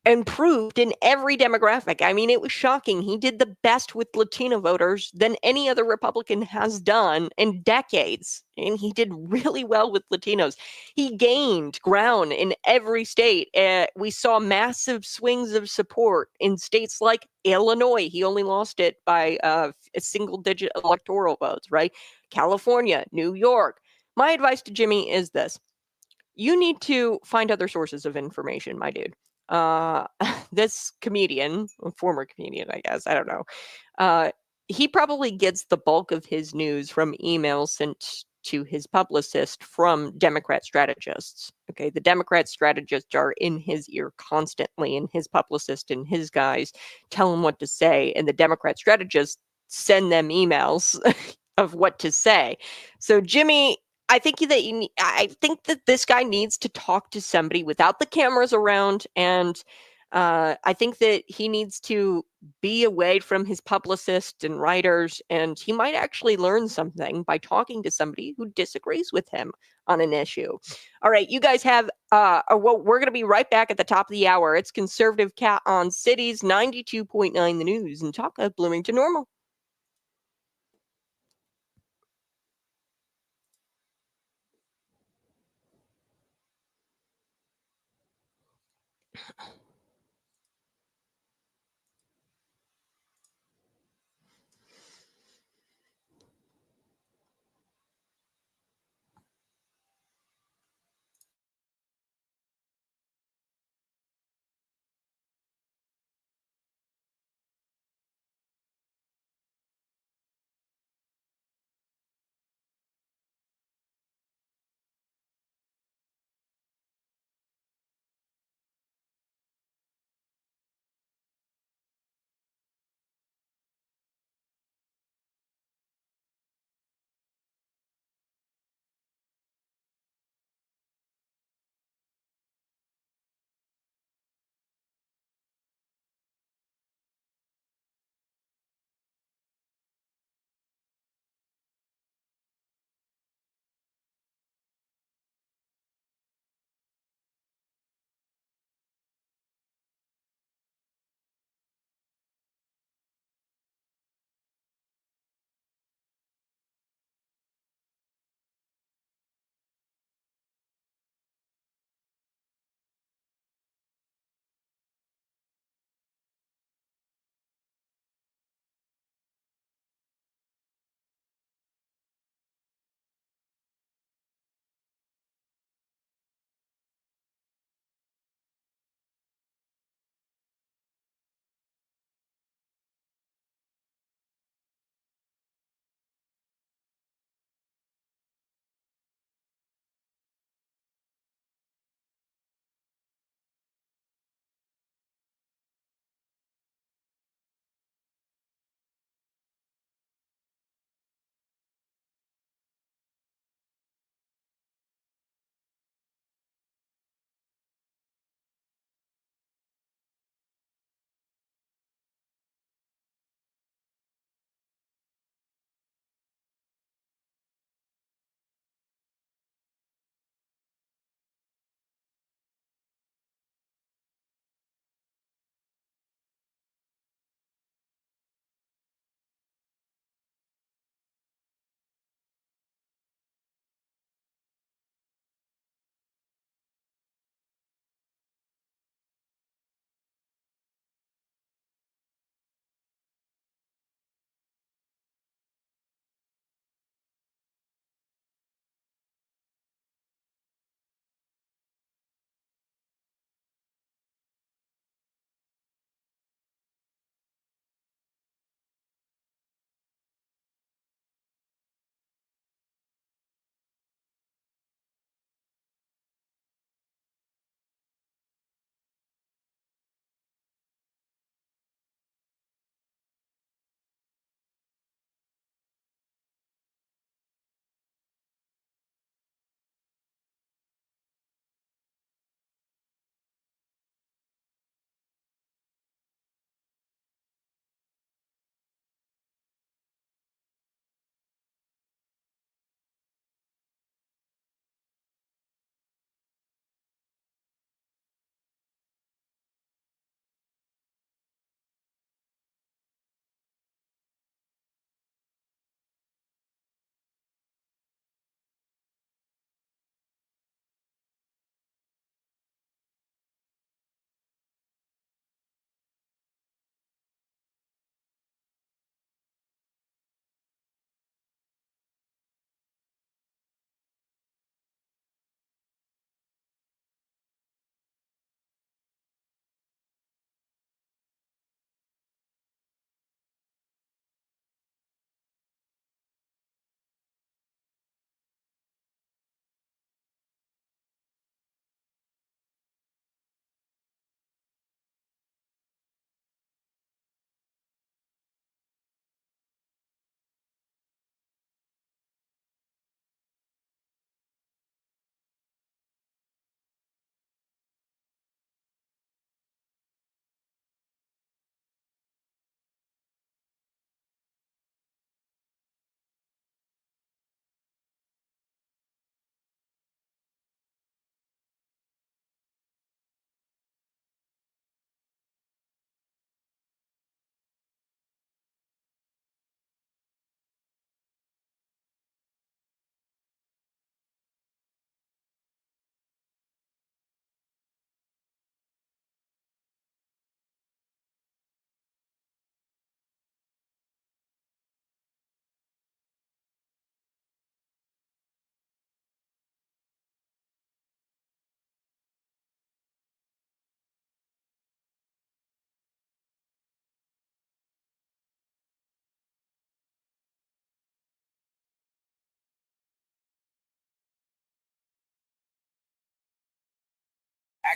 improved in every demographic. I mean, it was shocking. He did the best with Latino voters than any other Republican has done in decades. And he did really well with Latinos. He gained ground in every state. We saw massive swings of support in states like Illinois. He only lost it by a single digit electoral votes, right? California, New York. My advice to Jimmy is this. You need to find other sources of information, my dude. This comedian, former comedian, I guess, I don't know. He probably gets the bulk of his news from emails sent to his publicist from Democrat strategists. Okay, the Democrat strategists are in his ear constantly, and his publicist and his guys tell him what to say, and the Democrat strategists send them emails of what to say. So Jimmy, I think that this guy needs to talk to somebody without the cameras around, and I think that he needs to be away from his publicist and writers, and he might actually learn something by talking to somebody who disagrees with him on an issue. All right, you guys have well, we're going to be right back at the top of the hour. It's Conservative Cat on Cities 92.9 The News, and talk of Bloomington Normal.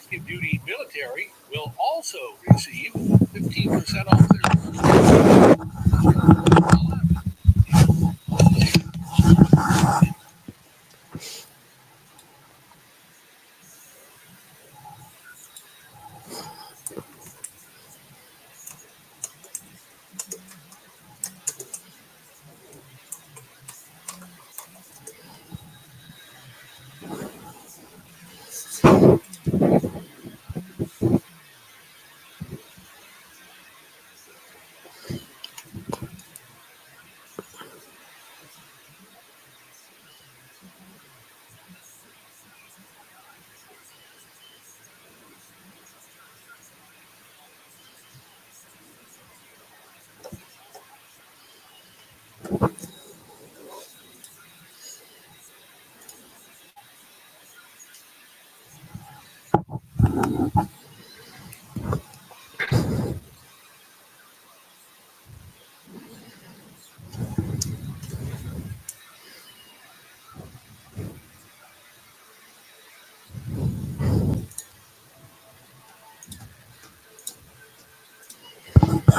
active duty military will also receive 15% off their.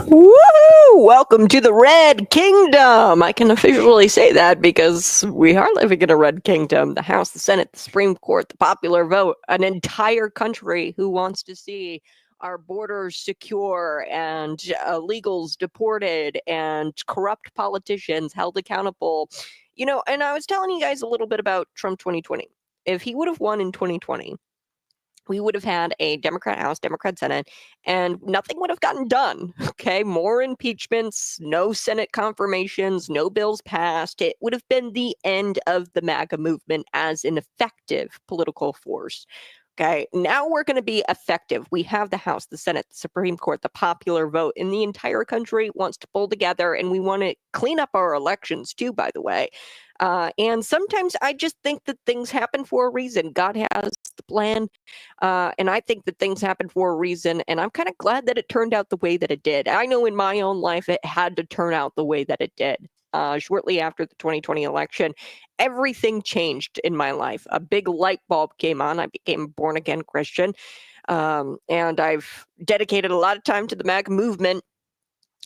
Woohoo! Welcome to the Red Kingdom. I can officially say that because we are living in a Red Kingdom. The House, the Senate, the Supreme Court, the popular vote, an entire country who wants to see our borders secure and illegals deported and corrupt politicians held accountable. You know, and I was telling you guys a little bit about Trump 2020. If he would have won in 2020, we would have had a Democrat House, Democrat Senate, and nothing would have gotten done. Okay, more impeachments, no Senate confirmations, no bills passed. It would have been the end of the MAGA movement as an effective political force. Okay, now we're going to be effective. We have the House, the Senate, the Supreme Court, the popular vote, and the entire country wants to pull together, and we want to clean up our elections too, by the way. And sometimes I just think that things happen for a reason. God has the plan. And I think that things happen for a reason. And I'm kind of glad that it turned out the way that it did. I know in my own life, it had to turn out the way that it did. Shortly after the 2020 election, everything changed in my life. A big light bulb came on. I became a born again Christian. And I've dedicated a lot of time to the MAGA movement.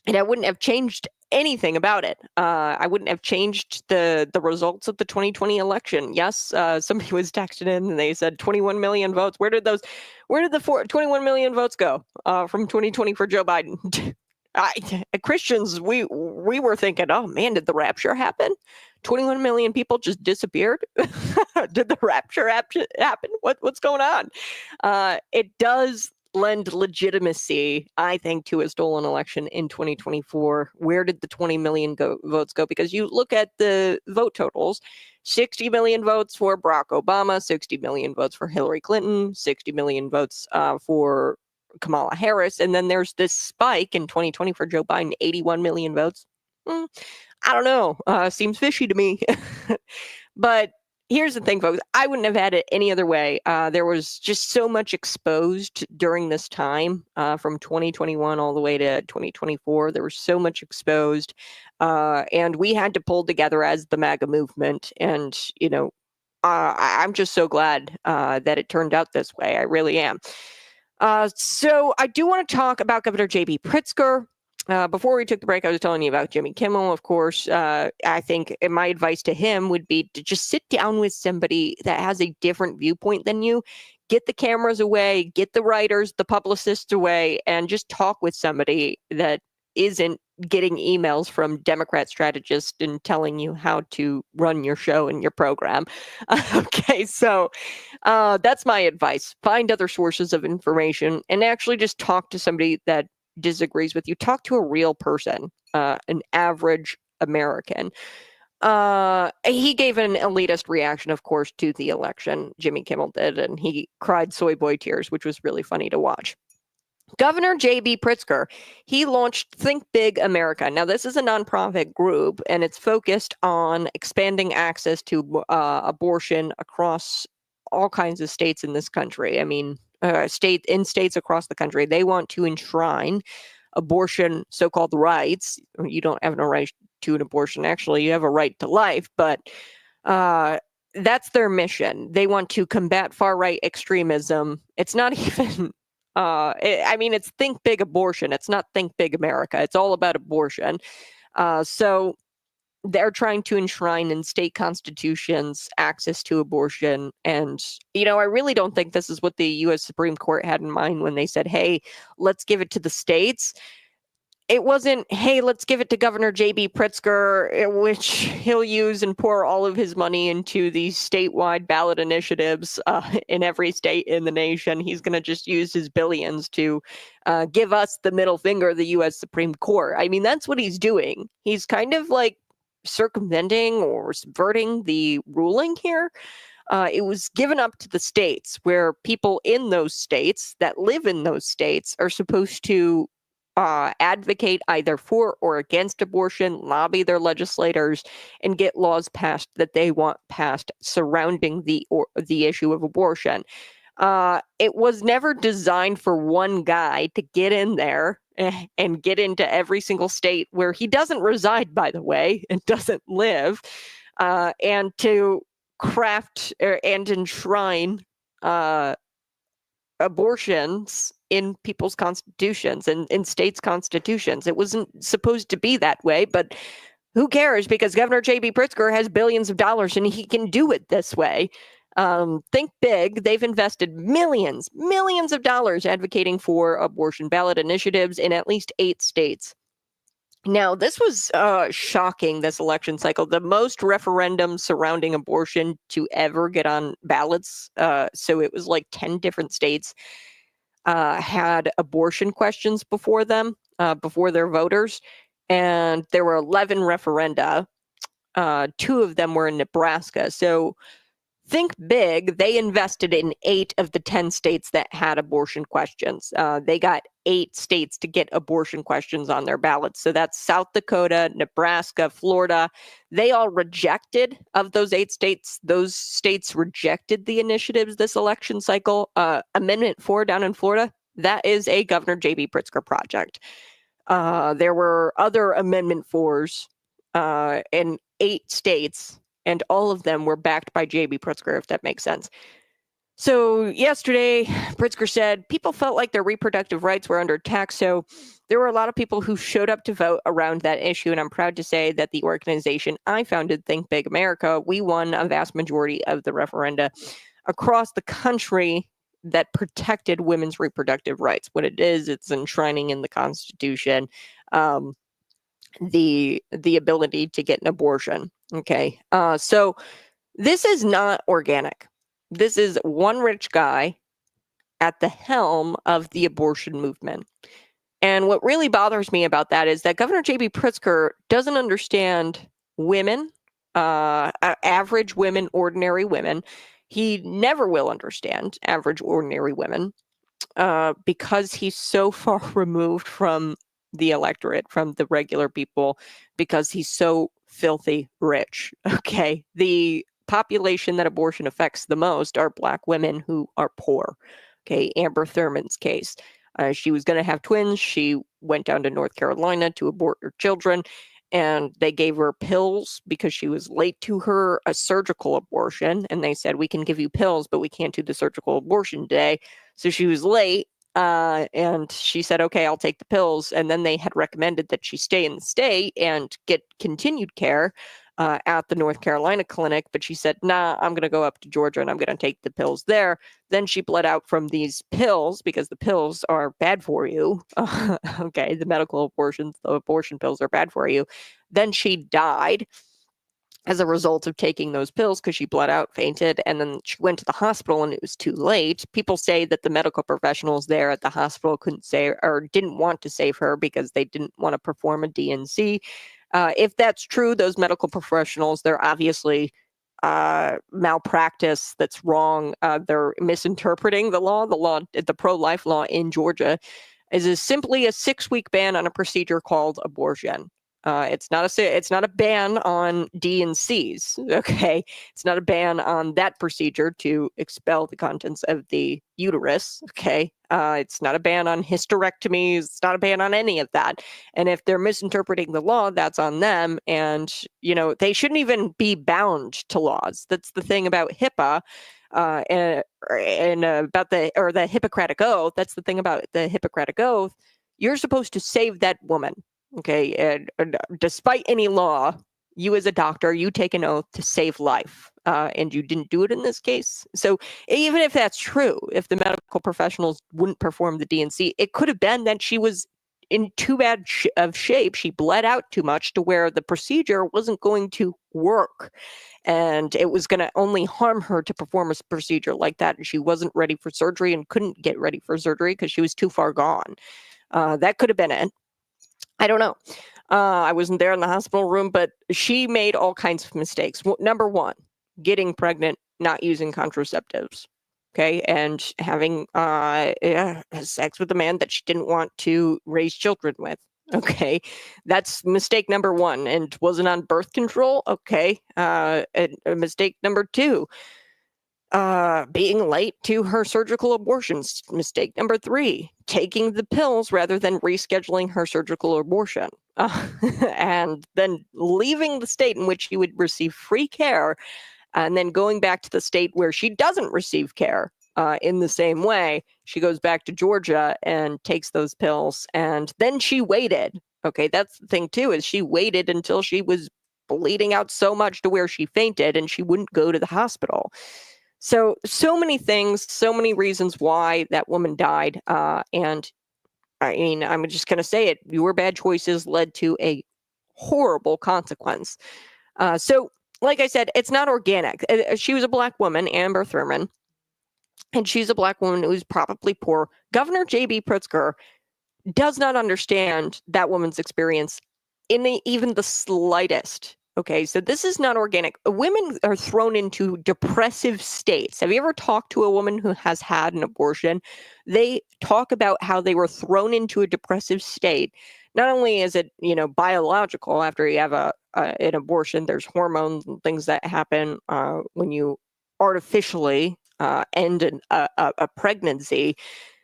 And I wouldn't have changed anything about it. I wouldn't have changed the results of the 2020 election. Yes, somebody was texted in and they said 21 million votes. Where did the 21 million votes go from 2020 for Joe Biden? Christians, we were thinking, oh man, did the rapture happen? 21 million people just disappeared. Did the rapture happen? What's going on? It does lend legitimacy, I think, to a stolen election in 2024. Where did the 20 million votes go? Because you look at the vote totals, 60 million votes for Barack Obama, 60 million votes for Hillary Clinton, 60 million votes for Kamala Harris. And then there's this spike in 2020 for Joe Biden, 81 million votes. I don't know. Seems fishy to me. But here's the thing, folks. I wouldn't have had it any other way. There was just so much exposed during this time from 2021 all the way to 2024. There was so much exposed. And we had to pull together as the MAGA movement. And, you know, I'm just so glad that it turned out this way. I really am. So I do want to talk about Governor J.B. Pritzker. Before we took the break, I was telling you about Jimmy Kimmel, of course. I think my advice to him would be to just sit down with somebody that has a different viewpoint than you. Get the cameras away, get the writers, the publicists away, and just talk with somebody that isn't getting emails from Democrat strategists and telling you how to run your show and your program. Okay, so that's my advice. Find other sources of information and actually just talk to somebody that disagrees with you. Talk to a real person, an average American. He gave an elitist reaction, of course, to the election. Jimmy Kimmel did, and he cried soy boy tears, which was really funny to watch. Governor J.B. Pritzker, he launched Think Big America. Now, this is a nonprofit group, and it's focused on expanding access to abortion across all kinds of states in this country. I mean, states across the country. They want to enshrine abortion so-called rights. You don't have no right to an abortion. Actually, you have a right to life, but that's their mission. They want to combat far-right extremism. It's not even, it's think big abortion. It's not think big America. It's all about abortion. So they're trying to enshrine in state constitutions access to abortion. And, I really don't think this is what the U.S. Supreme Court had in mind when they said, hey, let's give it to the states. It wasn't, hey, let's give it to Governor J.B. Pritzker, which he'll use and pour all of his money into these statewide ballot initiatives in every state in the nation. He's going to just use his billions to give us the middle finger, the U.S. Supreme Court. I mean, that's what he's doing. He's kind of like circumventing or subverting the ruling here. It was given up to the states, where people in those states that live in those states are supposed to advocate either for or against abortion, lobby their legislators, and get laws passed that they want passed surrounding the issue of abortion. It was never designed for one guy to get in there and get into every single state where he doesn't reside, by the way, and doesn't live, and to craft and enshrine abortions in people's constitutions and in states' constitutions. It wasn't supposed to be that way, but who cares? Because Governor J.B. Pritzker has billions of dollars and he can do it this way. Think big. They've invested millions of dollars advocating for abortion ballot initiatives in at least 8 states. Now, this was shocking, this election cycle. The most referendums surrounding abortion to ever get on ballots. So it was like 10 different states had abortion questions before them, before their voters. And there were 11 referenda. 2 of them were in Nebraska. So think big. They invested in 8 of the 10 states that had abortion questions. They got 8 states to get abortion questions on their ballots. So that's South Dakota, Nebraska, Florida. They all rejected, of those 8 states, those states rejected the initiatives this election cycle. Amendment 4 down in Florida, that is a Governor J.B. Pritzker project. There were other Amendment 4s in 8 states, and all of them were backed by J.B. Pritzker, if that makes sense. So yesterday, Pritzker said people felt like their reproductive rights were under attack. So there were a lot of people who showed up to vote around that issue. And I'm proud to say that the organization I founded, Think Big America, we won a vast majority of the referenda across the country that protected women's reproductive rights. What it is, it's enshrining in the Constitution the ability to get an abortion. Okay. So this is not organic. This is one rich guy at the helm of the abortion movement. And what really bothers me about that is that Governor J.B. Pritzker doesn't understand women, average women, ordinary women. He never will understand average, ordinary women because he's so far removed from the electorate, from the regular people, because he's so filthy rich. Okay. The population that abortion affects the most are Black women who are poor. Okay. Amber Thurman's case. She was going to have twins. She went down to North Carolina to abort her children, and they gave her pills because she was late to her surgical abortion. And they said, we can give you pills, but we can't do the surgical abortion today. So she was late. And she said, okay, I'll take the pills. And then they had recommended that she stay in the state and get continued care at the North Carolina clinic. But she said, nah, I'm going to go up to Georgia and I'm going to take the pills there. Then she bled out from these pills because the pills are bad for you. Okay, the medical abortions, the abortion pills are bad for you. Then she died as a result of taking those pills because she bled out, fainted, and then she went to the hospital and it was too late. People say that the medical professionals there at the hospital couldn't say or didn't want to save her because they didn't want to perform a DNC. If that's true, those medical professionals, they're obviously malpractice. That's wrong. They're misinterpreting the law. The pro-life law in Georgia is simply a 6-week ban on a procedure called abortion. It's not a ban on D and C's. Okay, it's not a ban on that procedure to expel the contents of the uterus. Okay, it's not a ban on hysterectomies. It's not a ban on any of that. And if they're misinterpreting the law, that's on them. And they shouldn't even be bound to laws. That's the thing about HIPAA. And about the Hippocratic Oath. That's the thing about the Hippocratic Oath. You're supposed to save that woman. Okay, and despite any law, you as a doctor, you take an oath to save life, and you didn't do it in this case. So even if that's true, if the medical professionals wouldn't perform the D&C, it could have been that she was in too bad of shape. She bled out too much to where the procedure wasn't going to work, and it was going to only harm her to perform a procedure like that. And she wasn't ready for surgery and couldn't get ready for surgery because she was too far gone. That could have been it. I don't know. I wasn't there in the hospital room, but she made all kinds of mistakes. Number one, getting pregnant, not using contraceptives. Okay, and having sex with a man that she didn't want to raise children with. Okay, that's mistake number one, and wasn't on birth control. Okay, mistake number two, being late to her surgical abortions. Mistake number three, taking the pills rather than rescheduling her surgical abortion. And then leaving the state in which she would receive free care, and then going back to the state where she doesn't receive care in the same way. She goes back to Georgia and takes those pills, and then she waited. Okay, that's the thing too, is she waited until she was bleeding out so much to where she fainted, and she wouldn't go to the hospital. So many things, so many reasons why that woman died. And I mean, I'm just going to say it. Your bad choices led to a horrible consequence. So, like I said, it's not organic. She was a black woman, Amber Thurman, and she's a black woman who's probably poor. Governor J.B. Pritzker does not understand that woman's experience in even the slightest. Okay, so this is not organic. Women are thrown into depressive states. Have you ever talked to a woman who has had an abortion? They talk about how they were thrown into a depressive state. Not only is it, biological after you have an abortion, there's hormones and things that happen when you artificially end a pregnancy.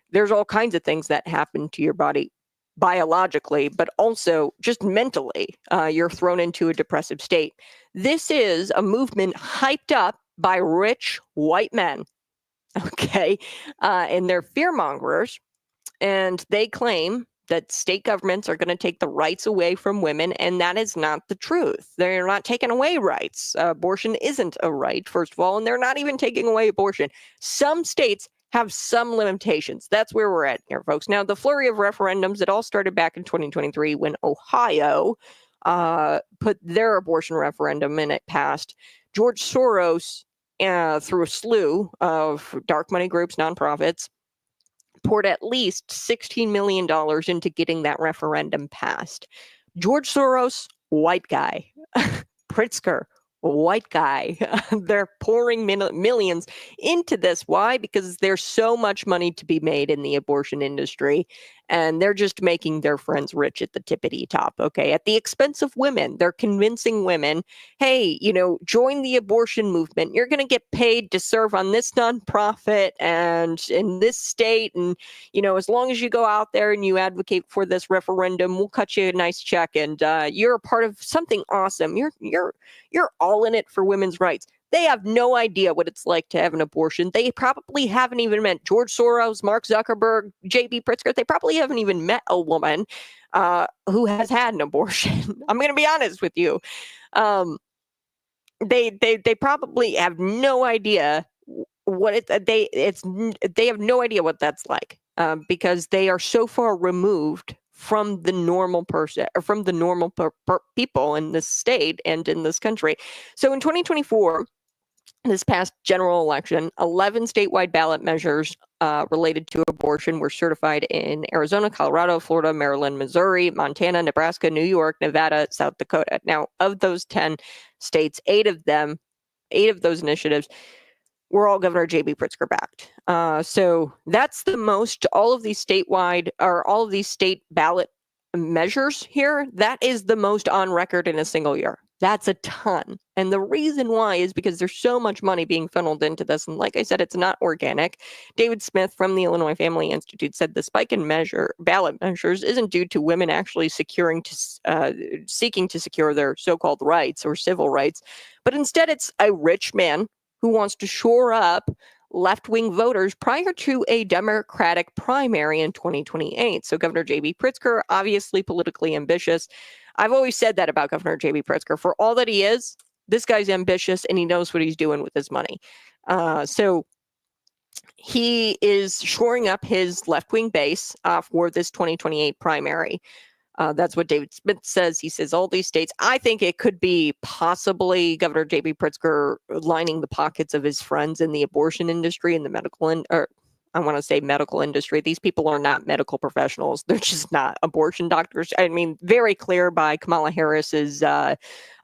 There's all kinds of things that happen to your body biologically, but also just mentally. You're thrown into a depressive state. This is a movement hyped up by rich white men, okay? And they're fear mongers, and they claim that state governments are going to take the rights away from women, and that is not the truth. They're not taking away rights. Abortion isn't a right, first of all, and they're not even taking away abortion. Some states have some limitations. That's where we're at here, folks. Now, the flurry of referendums, it all started back in 2023 when Ohio put their abortion referendum and it passed. George Soros, through a slew of dark money groups, nonprofits, poured at least $16 million into getting that referendum passed. George Soros, white guy. Pritzker, white guy. They're pouring millions into this. Why? Because there's so much money to be made in the abortion industry, and they're just making their friends rich at the tippity top, okay? At the expense of women. They're convincing women, hey, join the abortion movement. You're going to get paid to serve on this nonprofit and in this state, and, as long as you go out there and you advocate for this referendum, we'll cut you a nice check, and you're a part of something awesome. You're all in it for women's rights. They have no idea what it's like to have an abortion. They probably haven't even met George Soros, Mark Zuckerberg, J.B. Pritzker. They probably haven't even met a woman who has had an abortion. I'm going to be honest with you. They probably have no idea what they have no idea what that's like because they are so far removed from the normal person, or from the normal people in this state and in this country. So in 2024, this past general election, 11 statewide ballot measures related to abortion were certified in Arizona, Colorado, Florida, Maryland, Missouri, Montana, Nebraska, New York, Nevada, South Dakota. Now, of those 10 states, 8 of those initiatives were all Governor J.B. Pritzker backed. So that's the most. All of these statewide, or all of these state ballot measures here, that is the most on record in a single year. That's a ton. And the reason why is because there's so much money being funneled into this. And like I said, it's not organic. David Smith from the Illinois Family Institute said the spike in ballot measures isn't due to women actually seeking to secure their so-called rights or civil rights, but instead it's a rich man who wants to shore up left-wing voters prior to a Democratic primary in 2028. So Governor J.B. Pritzker, obviously politically ambitious. I've always said that about Governor J.B. Pritzker. For all that he is, this guy's ambitious and he knows what he's doing with his money. So he is shoring up his left-wing base for this 2028 primary. That's what David Smith says. He says all these states, I think it could be possibly Governor J.B. Pritzker lining the pockets of his friends in the abortion industry and the medical industry. These people are not medical professionals. They're just not abortion doctors. I mean, very clear by Kamala Harris's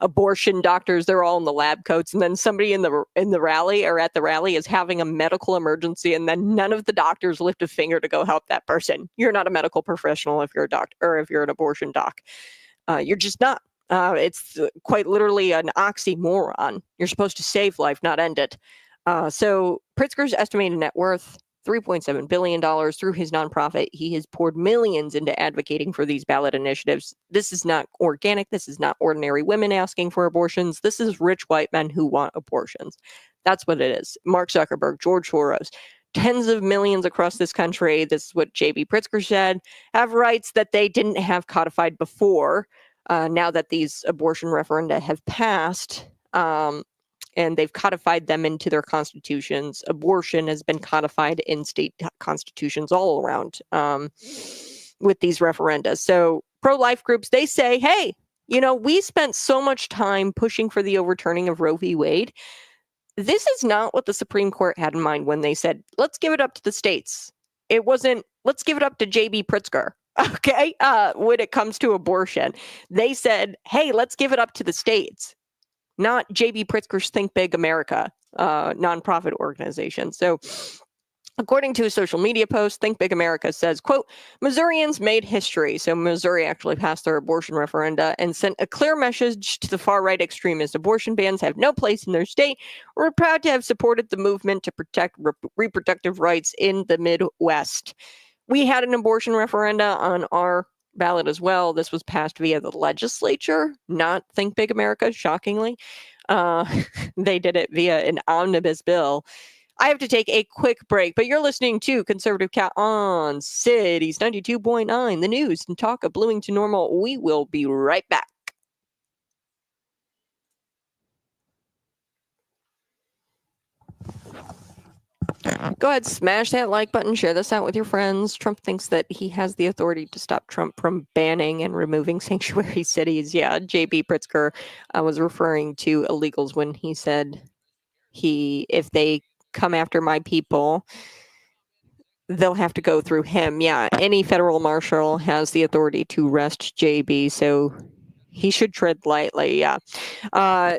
abortion doctors. They're all in the lab coats. And then somebody in the rally or at the rally is having a medical emergency. And then none of the doctors lift a finger to go help that person. You're not a medical professional if you're a doctor or if you're an abortion doc. You're just not. It's quite literally an oxymoron. You're supposed to save life, not end it. So Pritzker's estimated net worth, $3.7 billion through his nonprofit. He has poured millions into advocating for these ballot initiatives. This is not organic. This is not ordinary women asking for abortions. This is rich white men who want abortions. That's what it is. Mark Zuckerberg, George Soros, tens of millions across this country. This is what J.B. Pritzker said, have rights that they didn't have codified before. Now that these abortion referenda have passed, and they've codified them into their constitutions. Abortion has been codified in state constitutions all around with these referenda. So pro-life groups, they say, hey, we spent so much time pushing for the overturning of Roe v. Wade. This is not what the Supreme Court had in mind when they said, let's give it up to the states. It wasn't, let's give it up to J.B. Pritzker. Okay, when it comes to abortion, they said, hey, let's give it up to the states. Not J.B. Pritzker's Think Big America nonprofit organization. So according to a social media post, Think Big America says, quote, Missourians made history. So Missouri actually passed their abortion referenda and sent a clear message to the far-right extremists. Abortion bans have no place in their state. We're proud to have supported the movement to protect reproductive rights in the Midwest. We had an abortion referenda on our ballot as well. This was passed via the legislature, not Think Big America, shockingly. They did it via an omnibus bill. I have to take a quick break, but you're listening to Conservative Cat on Cities 92.9, the news and talk of Bloomington Normal. We will be right back. Go ahead, smash that like button, share this out with your friends. Trump thinks that he has the authority to stop Trump from banning and removing sanctuary cities. Yeah, J.B. Pritzker was referring to illegals when he said if they come after my people, they'll have to go through him. Yeah, any federal marshal has the authority to arrest JB, so he should tread lightly. Yeah.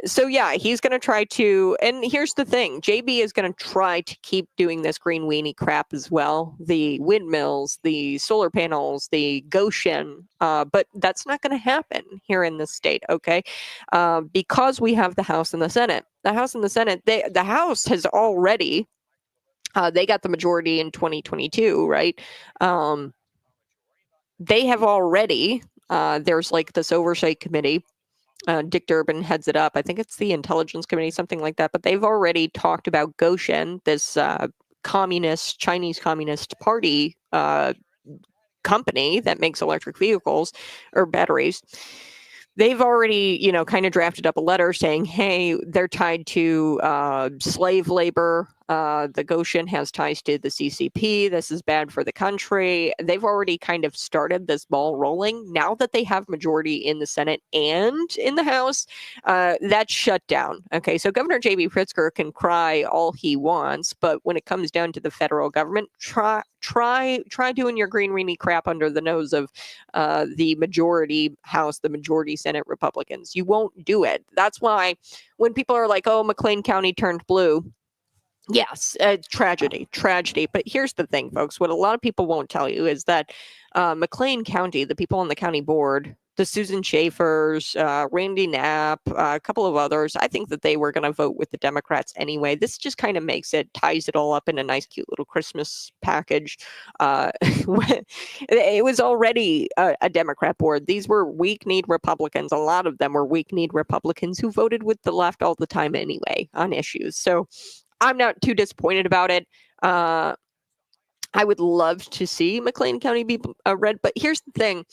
So yeah, he's going to try to, and here's the thing, JB is going to try to keep doing this green weenie crap as well. The windmills, the solar panels, the Goshen, but that's not going to happen here in this state, okay? Because we have the House and the Senate. The House and the Senate, the House has already, they got the majority in 2022, right? They have already, there's like this oversight committee. Dick Durbin heads it up. I think it's the Intelligence Committee, something like that. But they've already talked about Goshen, this Chinese Communist Party company that makes electric vehicles or batteries. They've already, kind of drafted up a letter saying, hey, they're tied to slave labor. The Goshen has ties to the CCP. This is bad for the country. They've already kind of started this ball rolling. Now that they have majority in the Senate and in the House, that's shut down. Okay, so Governor J.B. Pritzker can cry all he wants, but when it comes down to the federal government, try doing your green weenie crap under the nose of the majority House, the majority Senate Republicans. You won't do it. That's why when people are like, oh, McLean County turned blue, Yes, tragedy. But here's the thing, folks. What a lot of people won't tell you is that McLean County, the people on the county board, the Susan Schaefers, Randy Knapp, a couple of others, I think that they were going to vote with the Democrats anyway. This just kind of ties it all up in a nice, cute little Christmas package. It was already a Democrat board. These were weak-kneed Republicans. A lot of them were weak-kneed Republicans who voted with the left all the time anyway on issues. So I'm not too disappointed about it. I would love to see McLean County be red, but here's the thing.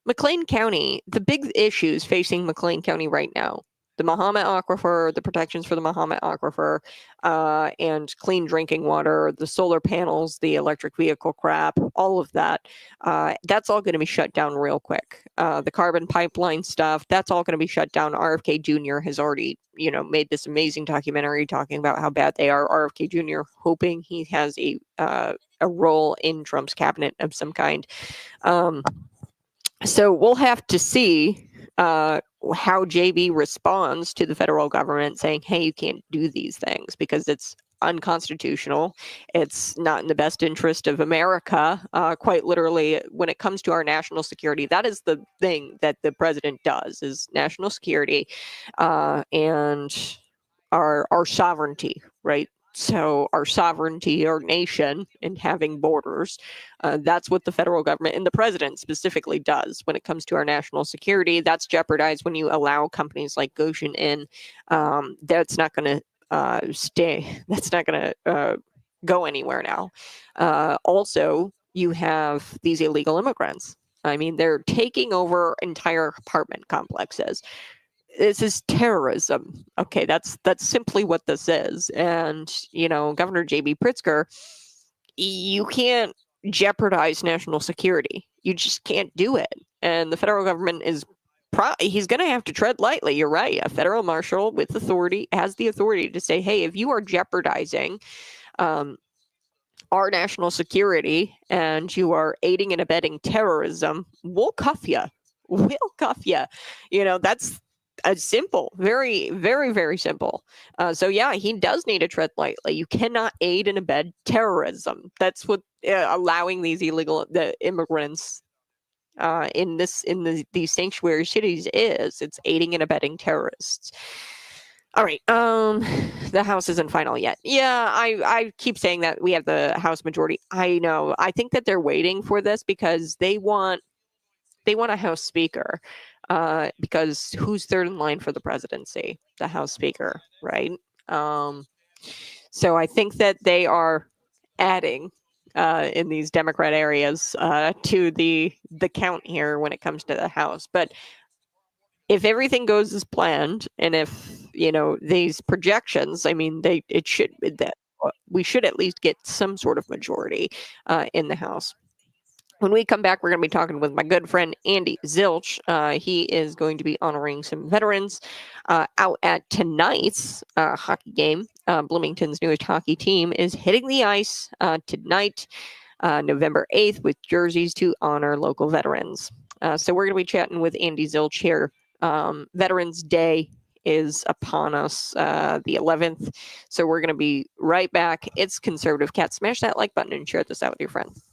McLean County, the big issues facing McLean County right now, the Mahomet Aquifer, the protections for the Mahomet Aquifer, and clean drinking water, the solar panels, the electric vehicle crap, all of that, that's all going to be shut down real quick. The carbon pipeline stuff, that's all going to be shut down. RFK Jr. has already, made this amazing documentary talking about how bad they are. RFK Jr. hoping he has a role in Trump's cabinet of some kind. So we'll have to see how JB responds to the federal government saying, hey, you can't do these things because it's unconstitutional. It's not in the best interest of America. Quite literally, when it comes to our national security, that is the thing that the president does, is national security and our sovereignty, right? So our sovereignty, our nation, and having borders, that's what the federal government and the president specifically does when it comes to our national security. That's jeopardized when you allow companies like Goshen in. That's not going to stay. That's not going to go anywhere now. Also, you have these illegal immigrants. I mean, they're taking over entire apartment complexes. This is terrorism. Okay, that's simply what this is. And, Governor J.B. Pritzker, you can't jeopardize national security. You just can't do it. And the federal government is he's going to have to tread lightly. You're right. A federal marshal with authority has the authority to say, hey, if you are jeopardizing our national security and you are aiding and abetting terrorism, we'll cuff you. We'll cuff you. That's simple, very, very, very simple. So yeah, he does need to tread lightly. You cannot aid and abet terrorism. That's what allowing these illegal immigrants in these sanctuary cities is. It's aiding and abetting terrorists. All right. The House isn't final yet. Yeah, I keep saying that we have the House majority. I know. I think that they're waiting for this because they want a House Speaker. Because who's third in line for the presidency? The House Speaker, right? So I think that they are adding in these Democrat areas to the count here when it comes to the House. But if everything goes as planned, and if these projections, I mean, we should at least get some sort of majority in the House. When we come back, we're going to be talking with my good friend Andy Zilch. He is going to be honoring some veterans out at tonight's hockey game. Bloomington's newest hockey team is hitting the ice tonight, November 8th, with jerseys to honor local veterans. So we're going to be chatting with Andy Zilch here. Veterans Day is upon us, the 11th. So we're going to be right back. It's Conservative Cat. Smash that like button and share this out with your friends.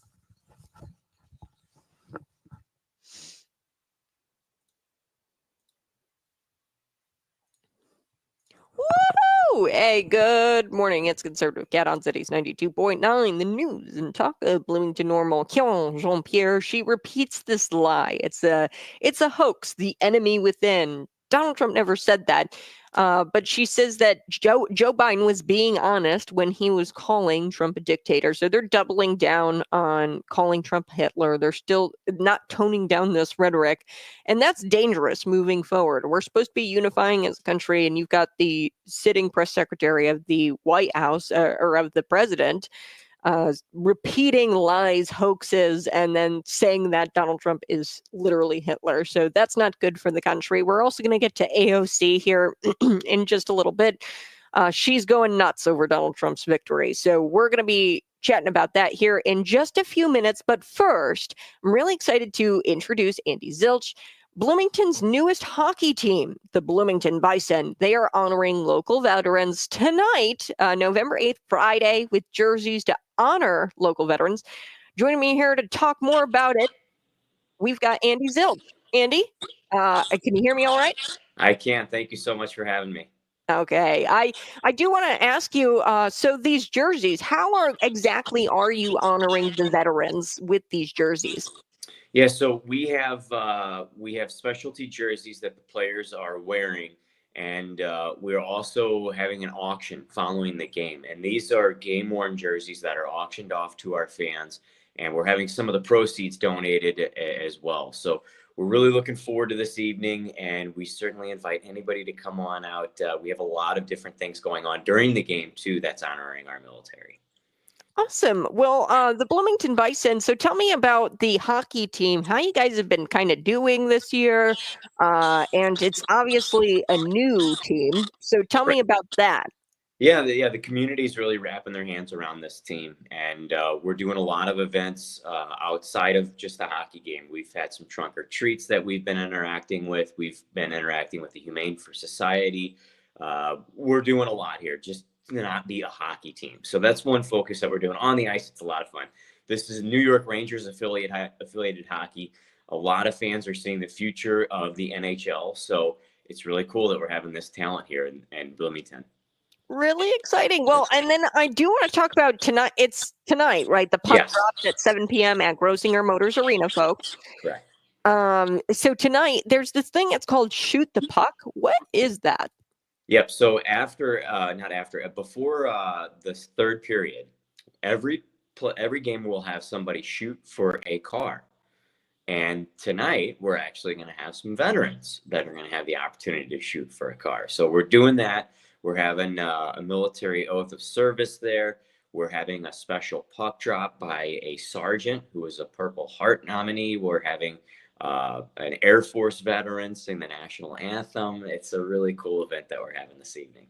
Woohoo! Hey, good morning. It's Conservative Cat on Cities 92.9, the news and talk of Bloomington Normal. Jean-Pierre, she repeats this lie. It's a hoax, the enemy within. Donald Trump never said that. But she says that Joe Biden was being honest when he was calling Trump a dictator. So they're doubling down on calling Trump Hitler. They're still not toning down this rhetoric. And that's dangerous moving forward. We're supposed to be unifying as a country. And you've got the sitting press secretary of the White House or of the president repeating lies, hoaxes, and then saying that Donald Trump is literally Hitler. So that's not good for the country. We're also going to get to AOC here in just a little bit. She's going nuts over Donald Trump's victory. So we're going to be chatting about that here in just a few minutes. But first, I'm really excited to introduce Andy Zilch. Bloomington's newest hockey team, the Bloomington Bison, they are honoring local veterans tonight, November 8th, Friday, with jerseys to honor local veterans. Joining me here to talk more about it, we've got Andy Zilch. Andy, can you hear me all right? I can. Thank you so much for having me. Okay. I do want to ask you, so these jerseys, exactly are you honoring the veterans with these jerseys? Yeah, so we have specialty jerseys that the players are wearing, and we're also having an auction following the game. And these are game worn jerseys that are auctioned off to our fans, and we're having some of the proceeds donated as well. So we're really looking forward to this evening, and we certainly invite anybody to come on out. We have a lot of different things going on during the game too that's honoring our military. Awesome. Well, the Bloomington Bison. So tell me about the hockey team, how you guys have been kind of doing this year. And it's obviously a new team. So tell me about that. Yeah, the community is really wrapping their hands around this team, and we're doing a lot of events outside of just the hockey game. We've had some trunk or treats that we've been interacting with. We've been interacting with the Humane for Society. We're doing a lot here, just to not be a hockey team. So that's one focus that we're doing on the ice. It's a lot of fun. This is New York Rangers affiliated hockey. A lot of fans are seeing the future of the NHL, so it's really cool that we're having this talent here in Bloomington. Really exciting. Well, and then I do want to talk about tonight. It's tonight, right? The puck Yes. drops at 7 p.m. at Grosinger Motors Arena, folks. Correct. So tonight there's this thing. It's called Shoot the Puck. What is that? Yep. So before the third period, every game will have somebody shoot for a car. And tonight, we're actually going to have some veterans that are going to have the opportunity to shoot for a car. So we're doing that. We're having a military oath of service there. We're having a special puck drop by a sergeant who is a Purple Heart nominee. We're having an Air Force veteran sing the national anthem. It's a really cool event that we're having this evening.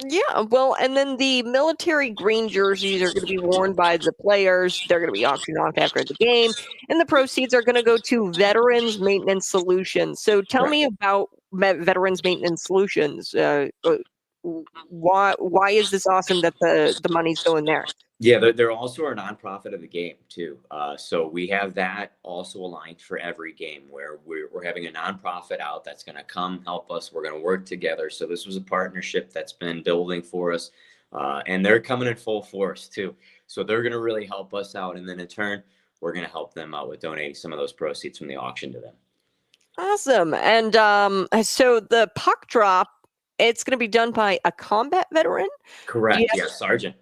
Yeah, well, and then the military green jerseys are going to be worn by the players. They're going to be auctioned off after the game, and the proceeds are going to go to Veterans Maintenance Solutions. So tell me about Veterans Maintenance Solutions. Why is this awesome that the money's going there? Yeah, they're also a nonprofit of the game too. So we have that also aligned for every game where we're having a nonprofit out that's going to come help us. We're going to work together. So this was a partnership that's been building for us, and they're coming in full force too. So they're going to really help us out, and then in turn, we're going to help them out with donating some of those proceeds from the auction to them. Awesome. And so the puck drop, it's going to be done by a combat veteran. Correct. Yeah, Sergeant.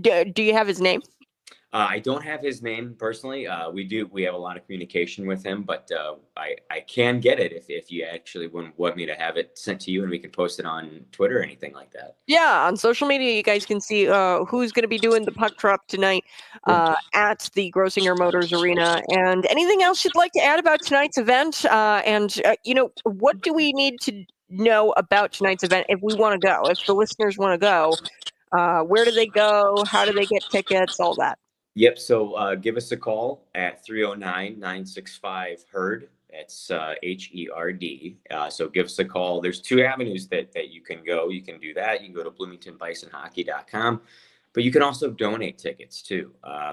Do you have his name? I don't have his name personally. We have a lot of communication with him, but I can get it if you actually want me to have it sent to you, and we can post it on Twitter or anything like that. Yeah, on social media, you guys can see who's going to be doing the puck drop tonight at the Grosinger Motors Arena. And anything else you'd like to add about tonight's event? What do we need to know about tonight's event if we want to go? If the listeners want to go, where do they go? How do they get tickets? All that. Yep. So give us a call at 309-965-HERD. It's HERD. So give us a call. There's two avenues that you can go. You can do that. You can go to bloomingtonbisonhockey.com, but you can also donate tickets too.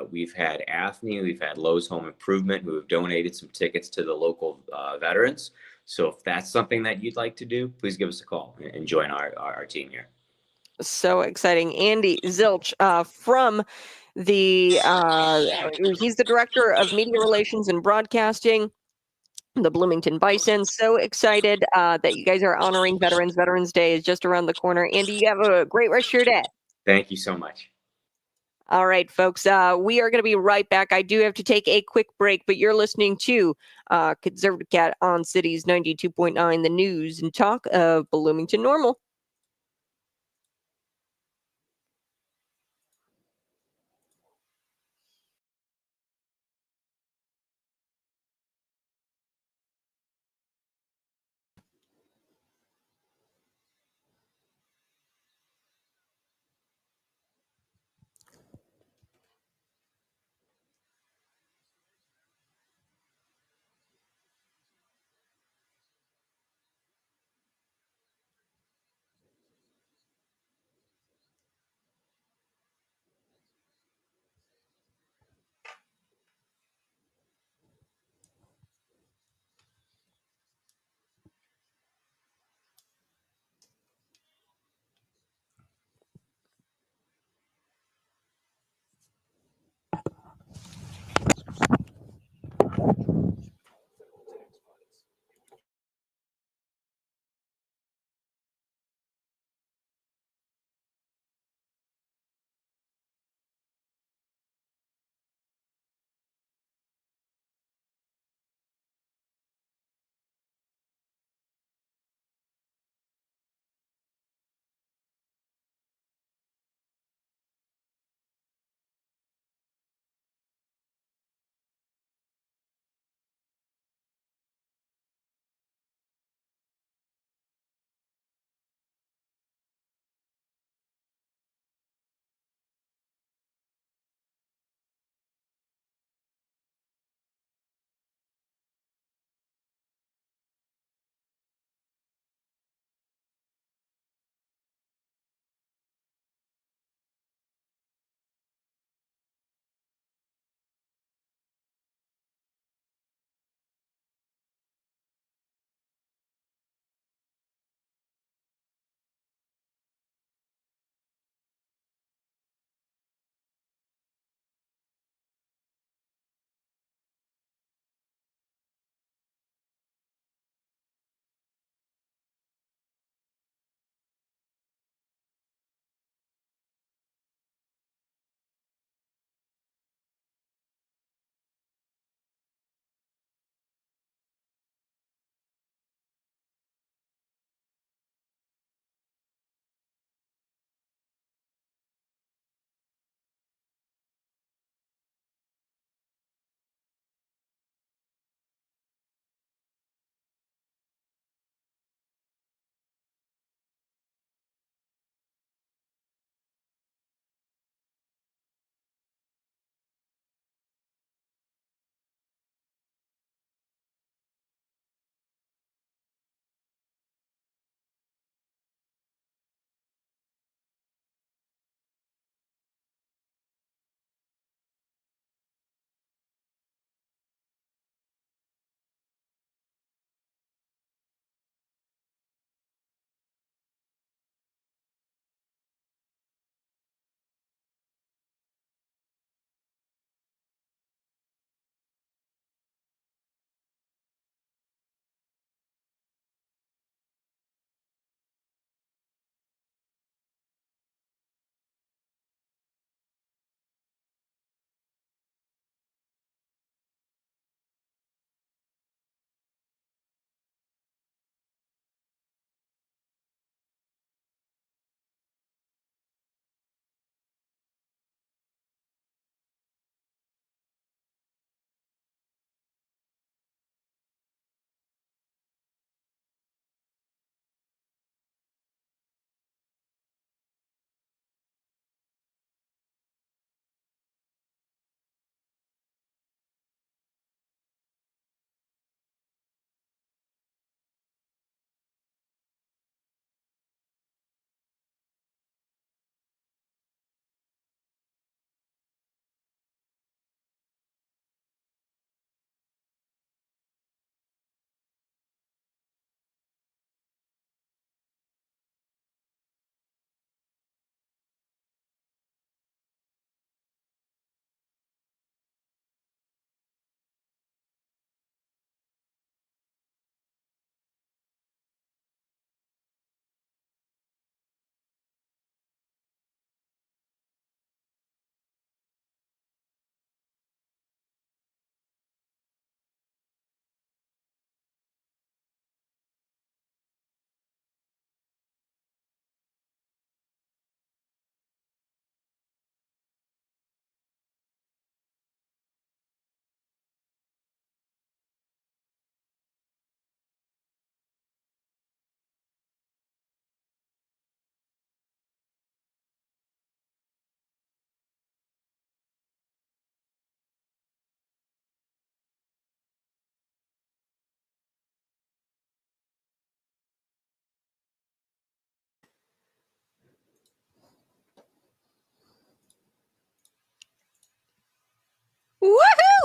We've had AFNI, we've had Lowe's Home Improvement who have donated some tickets to the local veterans. So if that's something that you'd like to do, please give us a call and join our team here. So exciting. Andy Zilch from he's the director of media relations and broadcasting, the Bloomington Bison. So excited that you guys are honoring veterans. Veterans Day is just around the corner. Andy, you have a great rest of your day. Thank you so much. All right, folks, we are going to be right back. I do have to take a quick break, but you're listening to Conservative Cat on Cities 92.9, the news and talk of Bloomington Normal.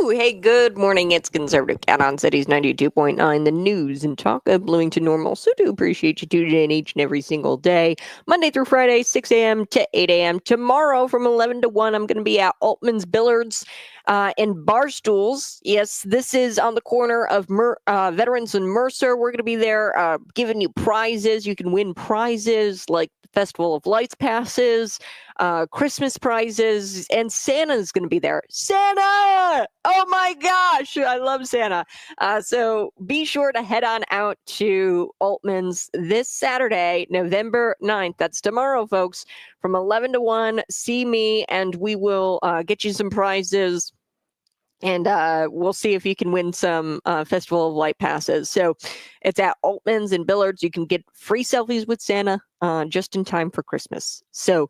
Woo! Hey, good morning. It's Conservative Cat on Cities 92.9, the news and talk of Bloomington Normal. So do appreciate you tuning in each and every single day, Monday through Friday, 6 a.m. to 8 a.m. Tomorrow from 11 to 1, I'm going to be at Altman's Billiards and Barstools. Yes, this is on the corner of Veterans and Mercer. We're going to be there giving you prizes. You can win prizes like Festival of Lights passes, Christmas prizes, and Santa's going to be there. Santa! Oh my gosh, I love Santa. So be sure to head on out to Altman's this Saturday, November 9th. That's tomorrow, folks, from 11 to 1. See me, and we will get you some prizes. And we'll see if you can win some Festival of Light passes. So it's at Altman's and Billiards. You can get free selfies with Santa just in time for Christmas. So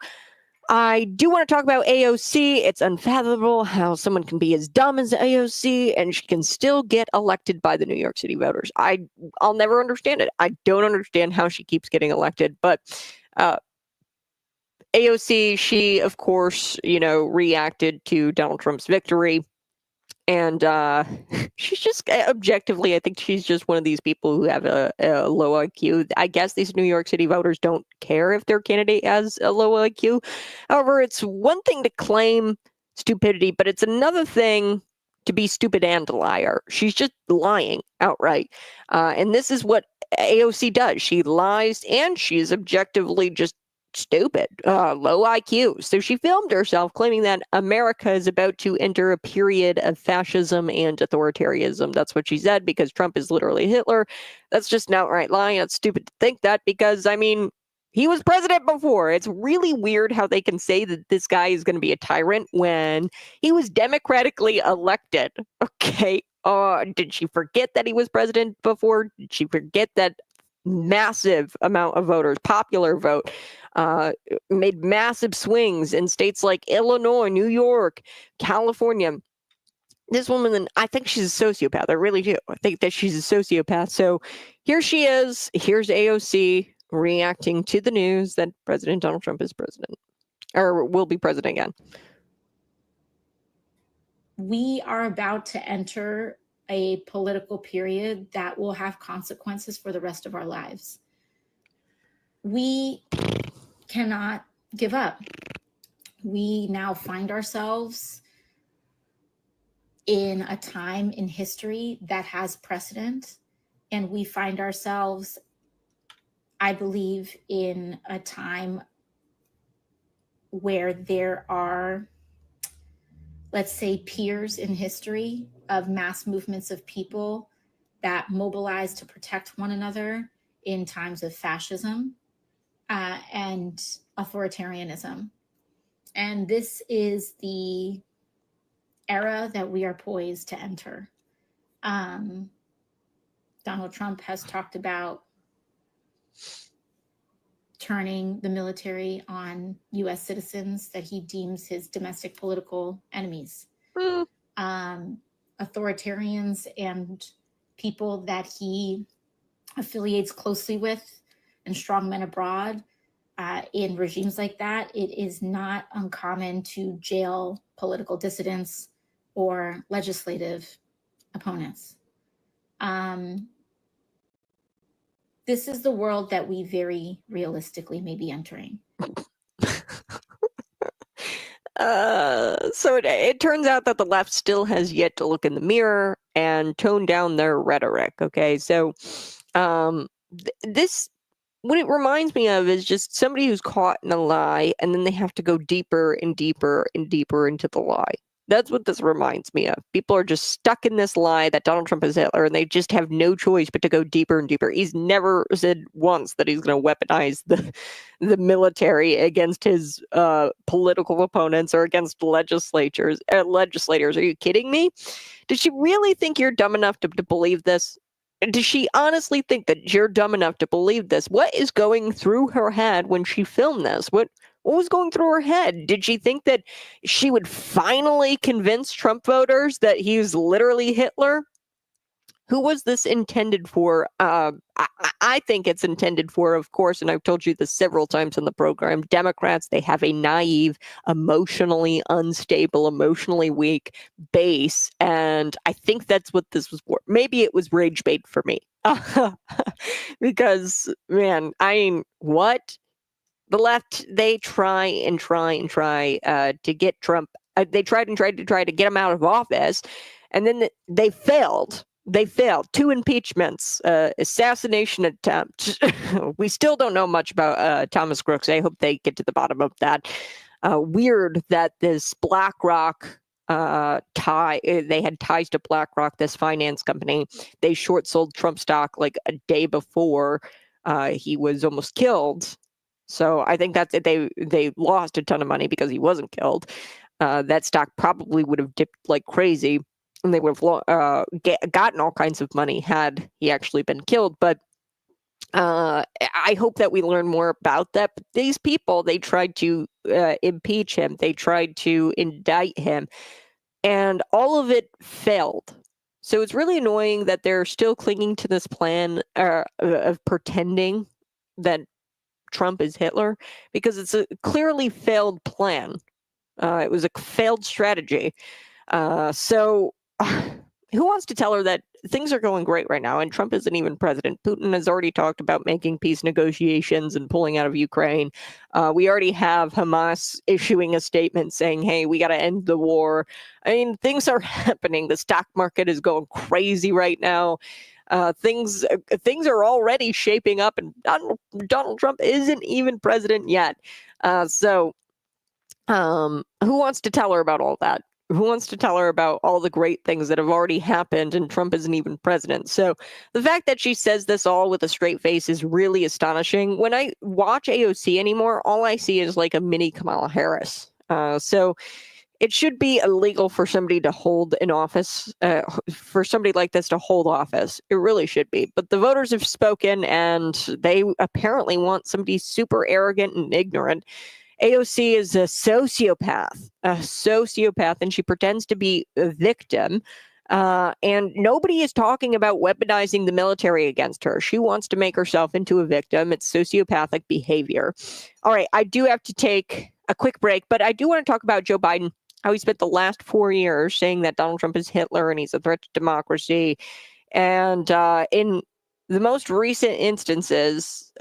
I do want to talk about AOC. It's unfathomable how someone can be as dumb as AOC and she can still get elected by the New York City voters. I'll never understand it. I don't understand how she keeps getting elected. But AOC, she, of course, reacted to Donald Trump's victory. And she's just objectively, I think she's just one of these people who have a low IQ. I guess these New York City voters don't care if their candidate has a low IQ. However, it's one thing to claim stupidity, but it's another thing to be stupid and a liar. She's just lying outright. And this is what AOC does. She lies and she's objectively just stupid, low IQ. So she filmed herself claiming that America is about to enter a period of fascism and authoritarianism. That's what she said, because Trump is literally Hitler. That's just an outright lie. It's stupid to think that because, he was president before. It's really weird how they can say that this guy is going to be a tyrant when he was democratically elected. Okay. Did she forget that he was president before? Did she forget that massive amount of voters, popular vote, made massive swings in states like Illinois, New York, California? This woman, I think she's a sociopath. I really do. I think that she's a sociopath. So here she is. Here's AOC reacting to the news that President Donald Trump is president, or will be president again. We are about to enter a political period that will have consequences for the rest of our lives. We cannot give up. We now find ourselves in a time in history that has precedent, and we find ourselves, I believe, in a time where there are, let's say, peers in history of mass movements of people that mobilize to protect one another in times of fascism and authoritarianism. And this is the era that we are poised to enter. Donald Trump has talked about turning the military on U.S. citizens that he deems his domestic political enemies. Authoritarians and people that he affiliates closely with and strongmen abroad in regimes like that, it is not uncommon to jail political dissidents or legislative opponents. This is the world that we very realistically may be entering. So it turns out that the left still has yet to look in the mirror and tone down their rhetoric. Okay, so this, what it reminds me of is just somebody who's caught in a lie and then they have to go deeper and deeper and deeper into the lie. That's what this reminds me of. People are just stuck in this lie that Donald Trump is Hitler, and they just have no choice but to go deeper and deeper. He's never said once that he's going to weaponize the military against his political opponents or against legislators. Are you kidding me? Does she really think you're dumb enough to believe this? Does she honestly think that you're dumb enough to believe this? What is going through her head when she filmed this? What was going through her head? Did she think that she would finally convince Trump voters that he's literally Hitler? who was this intended for? I think it's intended for, of course, and I've told you this several times in the program, Democrats. They have a naive, emotionally unstable, emotionally weak base, and I think that's what this was for. Maybe it was rage bait for me. Because, man, I mean, what? The left, they try and try and try to get Trump. They tried and tried to get him out of office, and then they failed. They failed. 2 impeachments, assassination attempt. We still don't know much about Thomas Crooks. I hope they get to the bottom of that. Weird that this BlackRock they had ties to BlackRock, this finance company. They short sold Trump stock like a day before he was almost killed. So I think that's it. They lost a ton of money because he wasn't killed. That stock probably would have dipped like crazy, and they would have gotten all kinds of money had he actually been killed. But I hope that we learn more about that. But these people, they tried to impeach him. They tried to indict him, and all of it failed. So it's really annoying that they're still clinging to this plan of pretending that Trump is Hitler, because it's a clearly failed plan. It was a failed strategy. So who wants to tell her that things are going great right now and Trump isn't even president? Putin has already talked about making peace negotiations and pulling out of Ukraine. We already have Hamas issuing a statement saying, hey, we got to end the war. I mean, things are happening. The stock market is going crazy right now. Things are already shaping up, and Donald Trump isn't even president yet. So who wants to tell her about all that? Who wants to tell her about all the great things that have already happened and Trump isn't even president? So the fact that she says this all with a straight face is really astonishing. When I watch AOC anymore, all I see is like a mini Kamala Harris. So it should be illegal for somebody to hold an office, for somebody like this to hold office. It really should be. But the voters have spoken, and they apparently want somebody super arrogant and ignorant. AOC is a sociopath, and she pretends to be a victim. And nobody is talking about weaponizing the military against her. She wants to make herself into a victim. It's sociopathic behavior. All right, I do have to take a quick break, but I do want to talk about Joe Biden, how he spent the last 4 years saying that Donald Trump is Hitler and he's a threat to democracy. And in the most recent instances,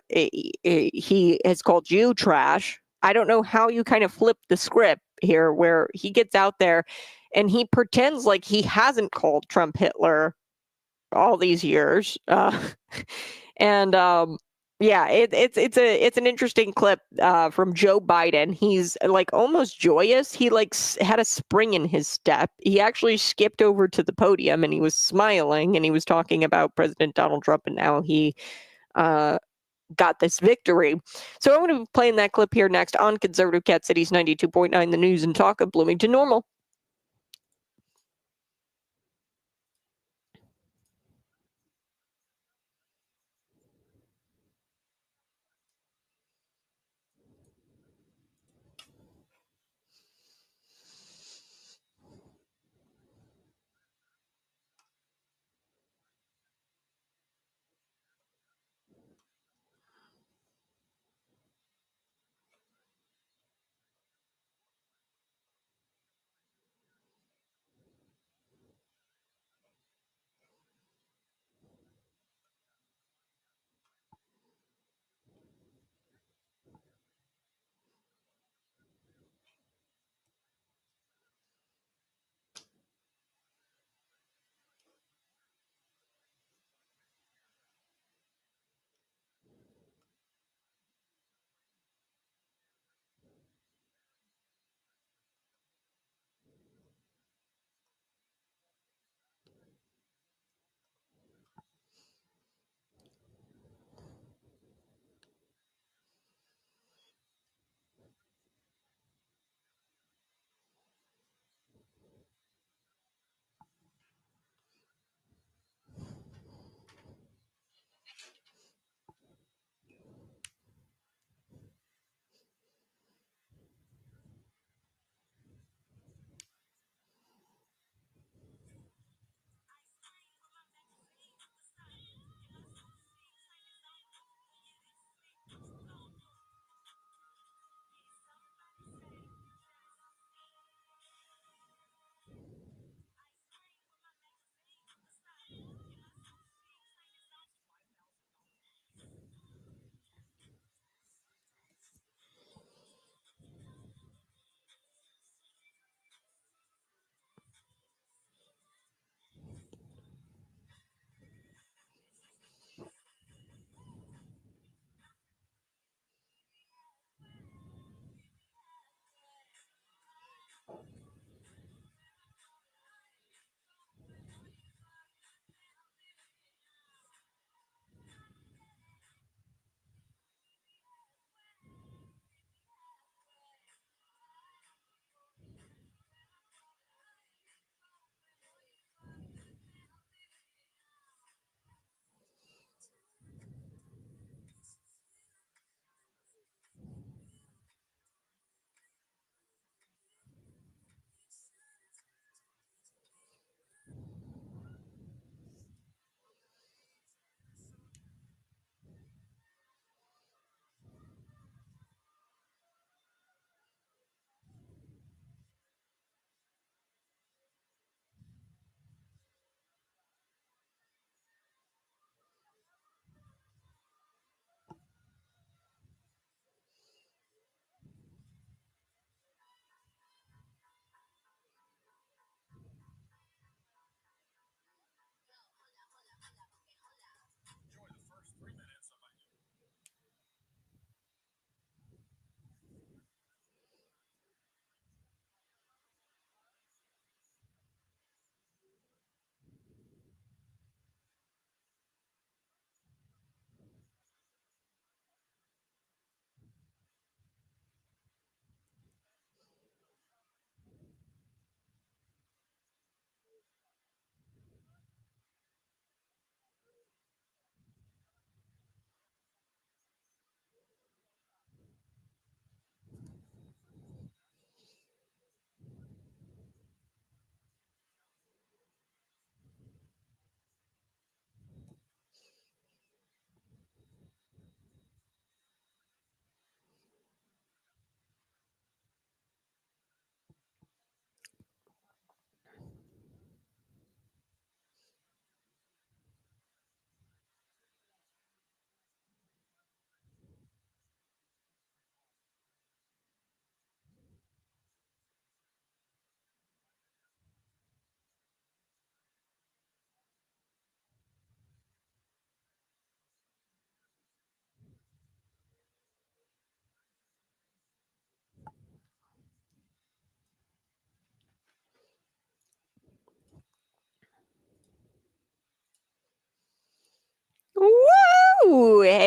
he has called you trash. I don't know how you kind of flip the script here, where he gets out there and he pretends like he hasn't called Trump Hitler all these years. And yeah, it's an interesting clip from Joe Biden. He's like almost joyous. He like had a spring in his step. He actually skipped over to the podium and he was smiling and he was talking about President Donald Trump and how he got this victory. So I'm going to be playing that clip here next on Conservative Cat Cities 92.9, the news and talk of Bloomington Normal.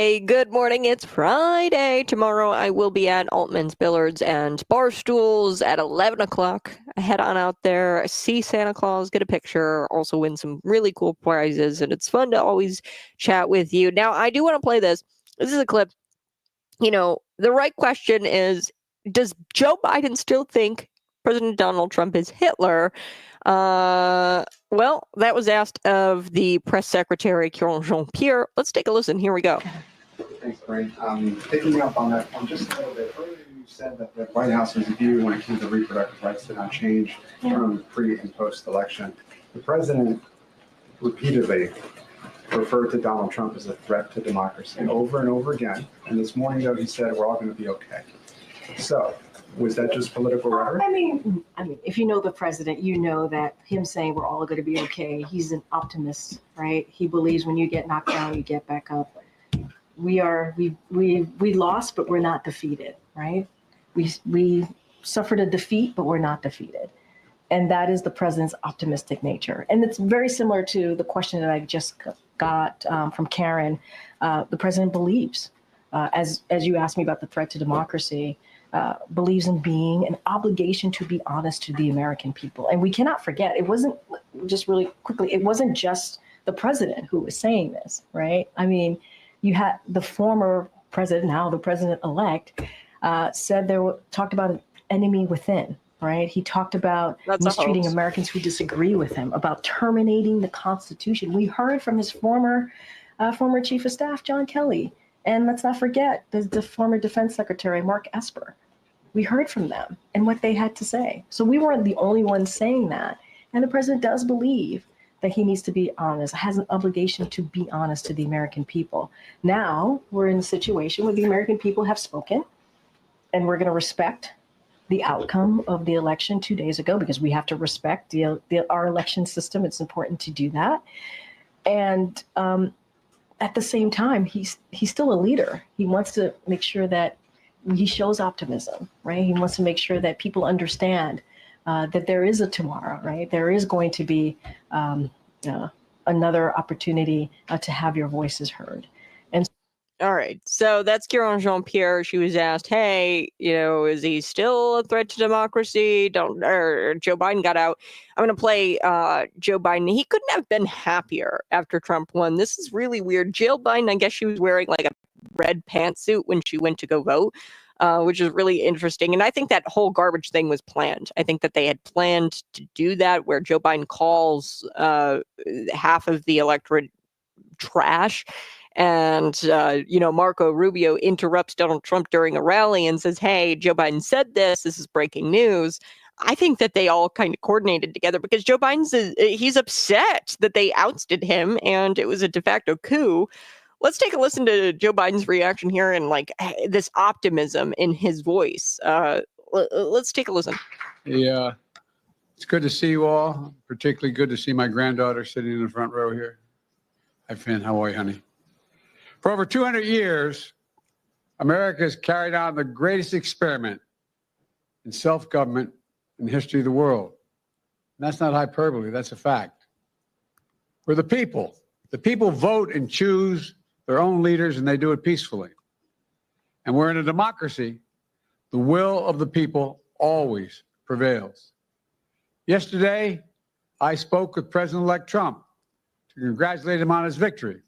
everybody. Good morning. It's Friday. Tomorrow I will be at Altman's Billiards and Barstools at 11 o'clock. I head on out there, see Santa Claus, get a picture, also win some really cool prizes, and it's fun to always chat with you. Now, I do want to play this. This is a clip. You know, the right question is, does Joe Biden still think President Donald Trump is Hitler? Well, that was asked of the press secretary, Jean-Pierre. Let's take a listen. Here we go. Thanks, Brain. Picking up on that, just a little bit earlier, you said that the White House's view when it came to reproductive rights did not change from pre and post election. The president repeatedly referred to Donald Trump as a threat to democracy over and over again. And this morning, though, he said we're all going to be okay. So, was that just political rhetoric? I mean, if you know the president, you know that him saying we're all going to be okay. He's an optimist, right? He believes when you get knocked down, you get back up. We lost, but we're not defeated, right? We suffered a defeat, but we're not defeated, and that is the president's optimistic nature. And it's very similar to the question that I just got from Karen. The president believes, as you asked me about the threat to democracy. Believes in being an obligation to be honest to the American people. And we cannot forget, it wasn't just really quickly, it wasn't just the president who was saying this, right? I mean, you had the former president, now the president-elect, talked about an enemy within, right? He talked about mistreating Americans who disagree with him, about terminating the Constitution. We heard from his former chief of staff, John Kelly. And let's not forget the former defense secretary, Mark Esper. We heard from them and what they had to say. So we weren't the only ones saying that. And the president does believe that he needs to be honest, has an obligation to be honest to the American people. Now we're in a situation where the American people have spoken, and we're going to respect the outcome of the election 2 days ago, because we have to respect our election system. It's important to do that. And at the same time, he's still a leader. He wants to make sure that he shows optimism, right? He wants to make sure that people understand that there is a tomorrow, right? There is going to be another opportunity to have your voices heard. All right. So that's Karen Jean-Pierre. She was asked, hey, is he still a threat to democracy? Joe Biden got out. I'm going to play Joe Biden. He couldn't have been happier after Trump won. This is really weird. Jill Biden, I guess she was wearing like a red pantsuit when she went to go vote, which is really interesting. And I think that whole garbage thing was planned. I think that they had planned to do that, where Joe Biden calls half of the electorate trash. And, Marco Rubio interrupts Donald Trump during a rally and says, hey, Joe Biden said this. This is breaking news. I think that they all kind of coordinated together, because Joe he's upset that they ousted him and it was a de facto coup. Let's take a listen to Joe Biden's reaction here and this optimism in his voice. Let's take a listen. Yeah, it's good to see you all. Particularly good to see my granddaughter sitting in the front row here. Hi, Finn. How are you, honey? For over 200 years, America has carried on the greatest experiment in self-government in the history of the world. And that's not hyperbole, that's a fact. We're the people. The people vote and choose their own leaders, and they do it peacefully. And we're in a democracy. The will of the people always prevails. Yesterday, I spoke with President-elect Trump to congratulate him on his victory.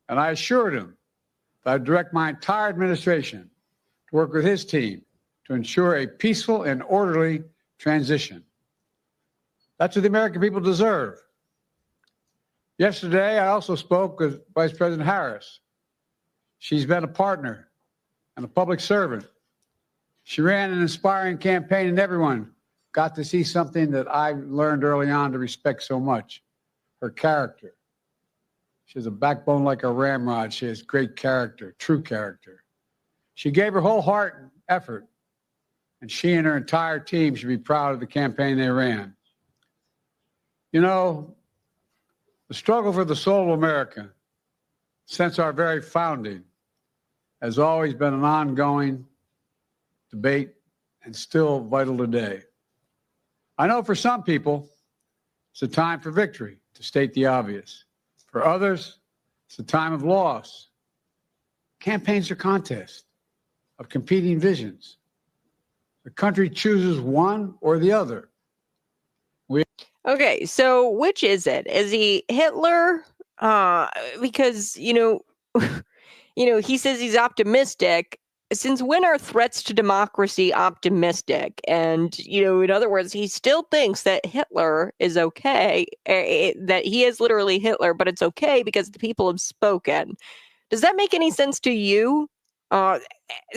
And I assured him that I'd direct my entire administration to work with his team to ensure a peaceful and orderly transition. That's what the American people deserve. Yesterday, I also spoke with Vice President Harris. She's been a partner and a public servant. She ran an inspiring campaign, and everyone got to see something that I learned early on to respect so much, her character. She has a backbone like a ramrod. She has great character, true character. She gave her whole heart and effort, and she and her entire team should be proud of the campaign they ran. The struggle for the soul of America, since our very founding, has always been an ongoing debate and still vital today. I know for some people, it's a time for victory, to state the obvious. For others, it's a time of loss. Campaigns are contests of competing visions. The country chooses one or the other. Okay, so which is it? Is he Hitler? Because he says he's optimistic. Since when are threats to democracy optimistic? And in other words, he still thinks that Hitler is okay, that he is literally Hitler, but it's okay because the people have spoken. Does that make any sense to you?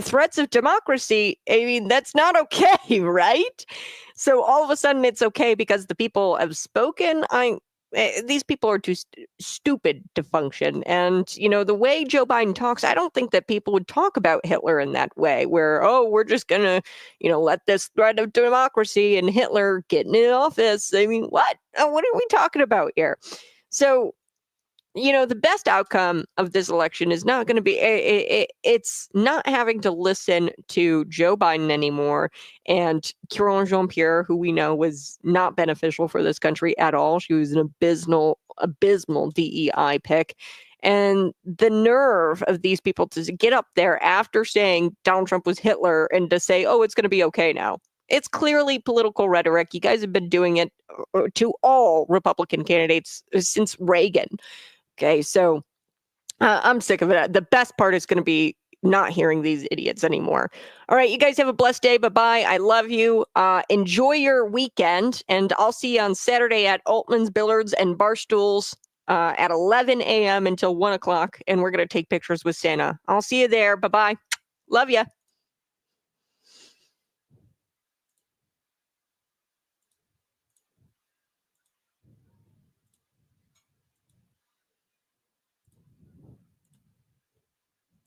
Threats of democracy, I mean, that's not okay, right? So all of a sudden it's okay because the people have spoken. These people are too stupid to function. And, the way Joe Biden talks, I don't think that people would talk about Hitler in that way, where, we're just going to, let this threat of democracy and Hitler getting in office. I mean, what? What are we talking about here? So, the best outcome of this election is not going to be, it's not having to listen to Joe Biden anymore and Caroline Jean-Pierre, who we know was not beneficial for this country at all. She was an abysmal DEI pick. And the nerve of these people to get up there after saying Donald Trump was Hitler and to say, it's going to be okay now. It's clearly political rhetoric. You guys have been doing it to all Republican candidates since Reagan. Okay, so I'm sick of it. The best part is going to be not hearing these idiots anymore. All right, you guys have a blessed day. Bye-bye. I love you. Enjoy your weekend, and I'll see you on Saturday at Altman's, Billards, and Barstools at 11 a.m. until 1 o'clock, and we're going to take pictures with Santa. I'll see you there. Bye-bye. Love ya.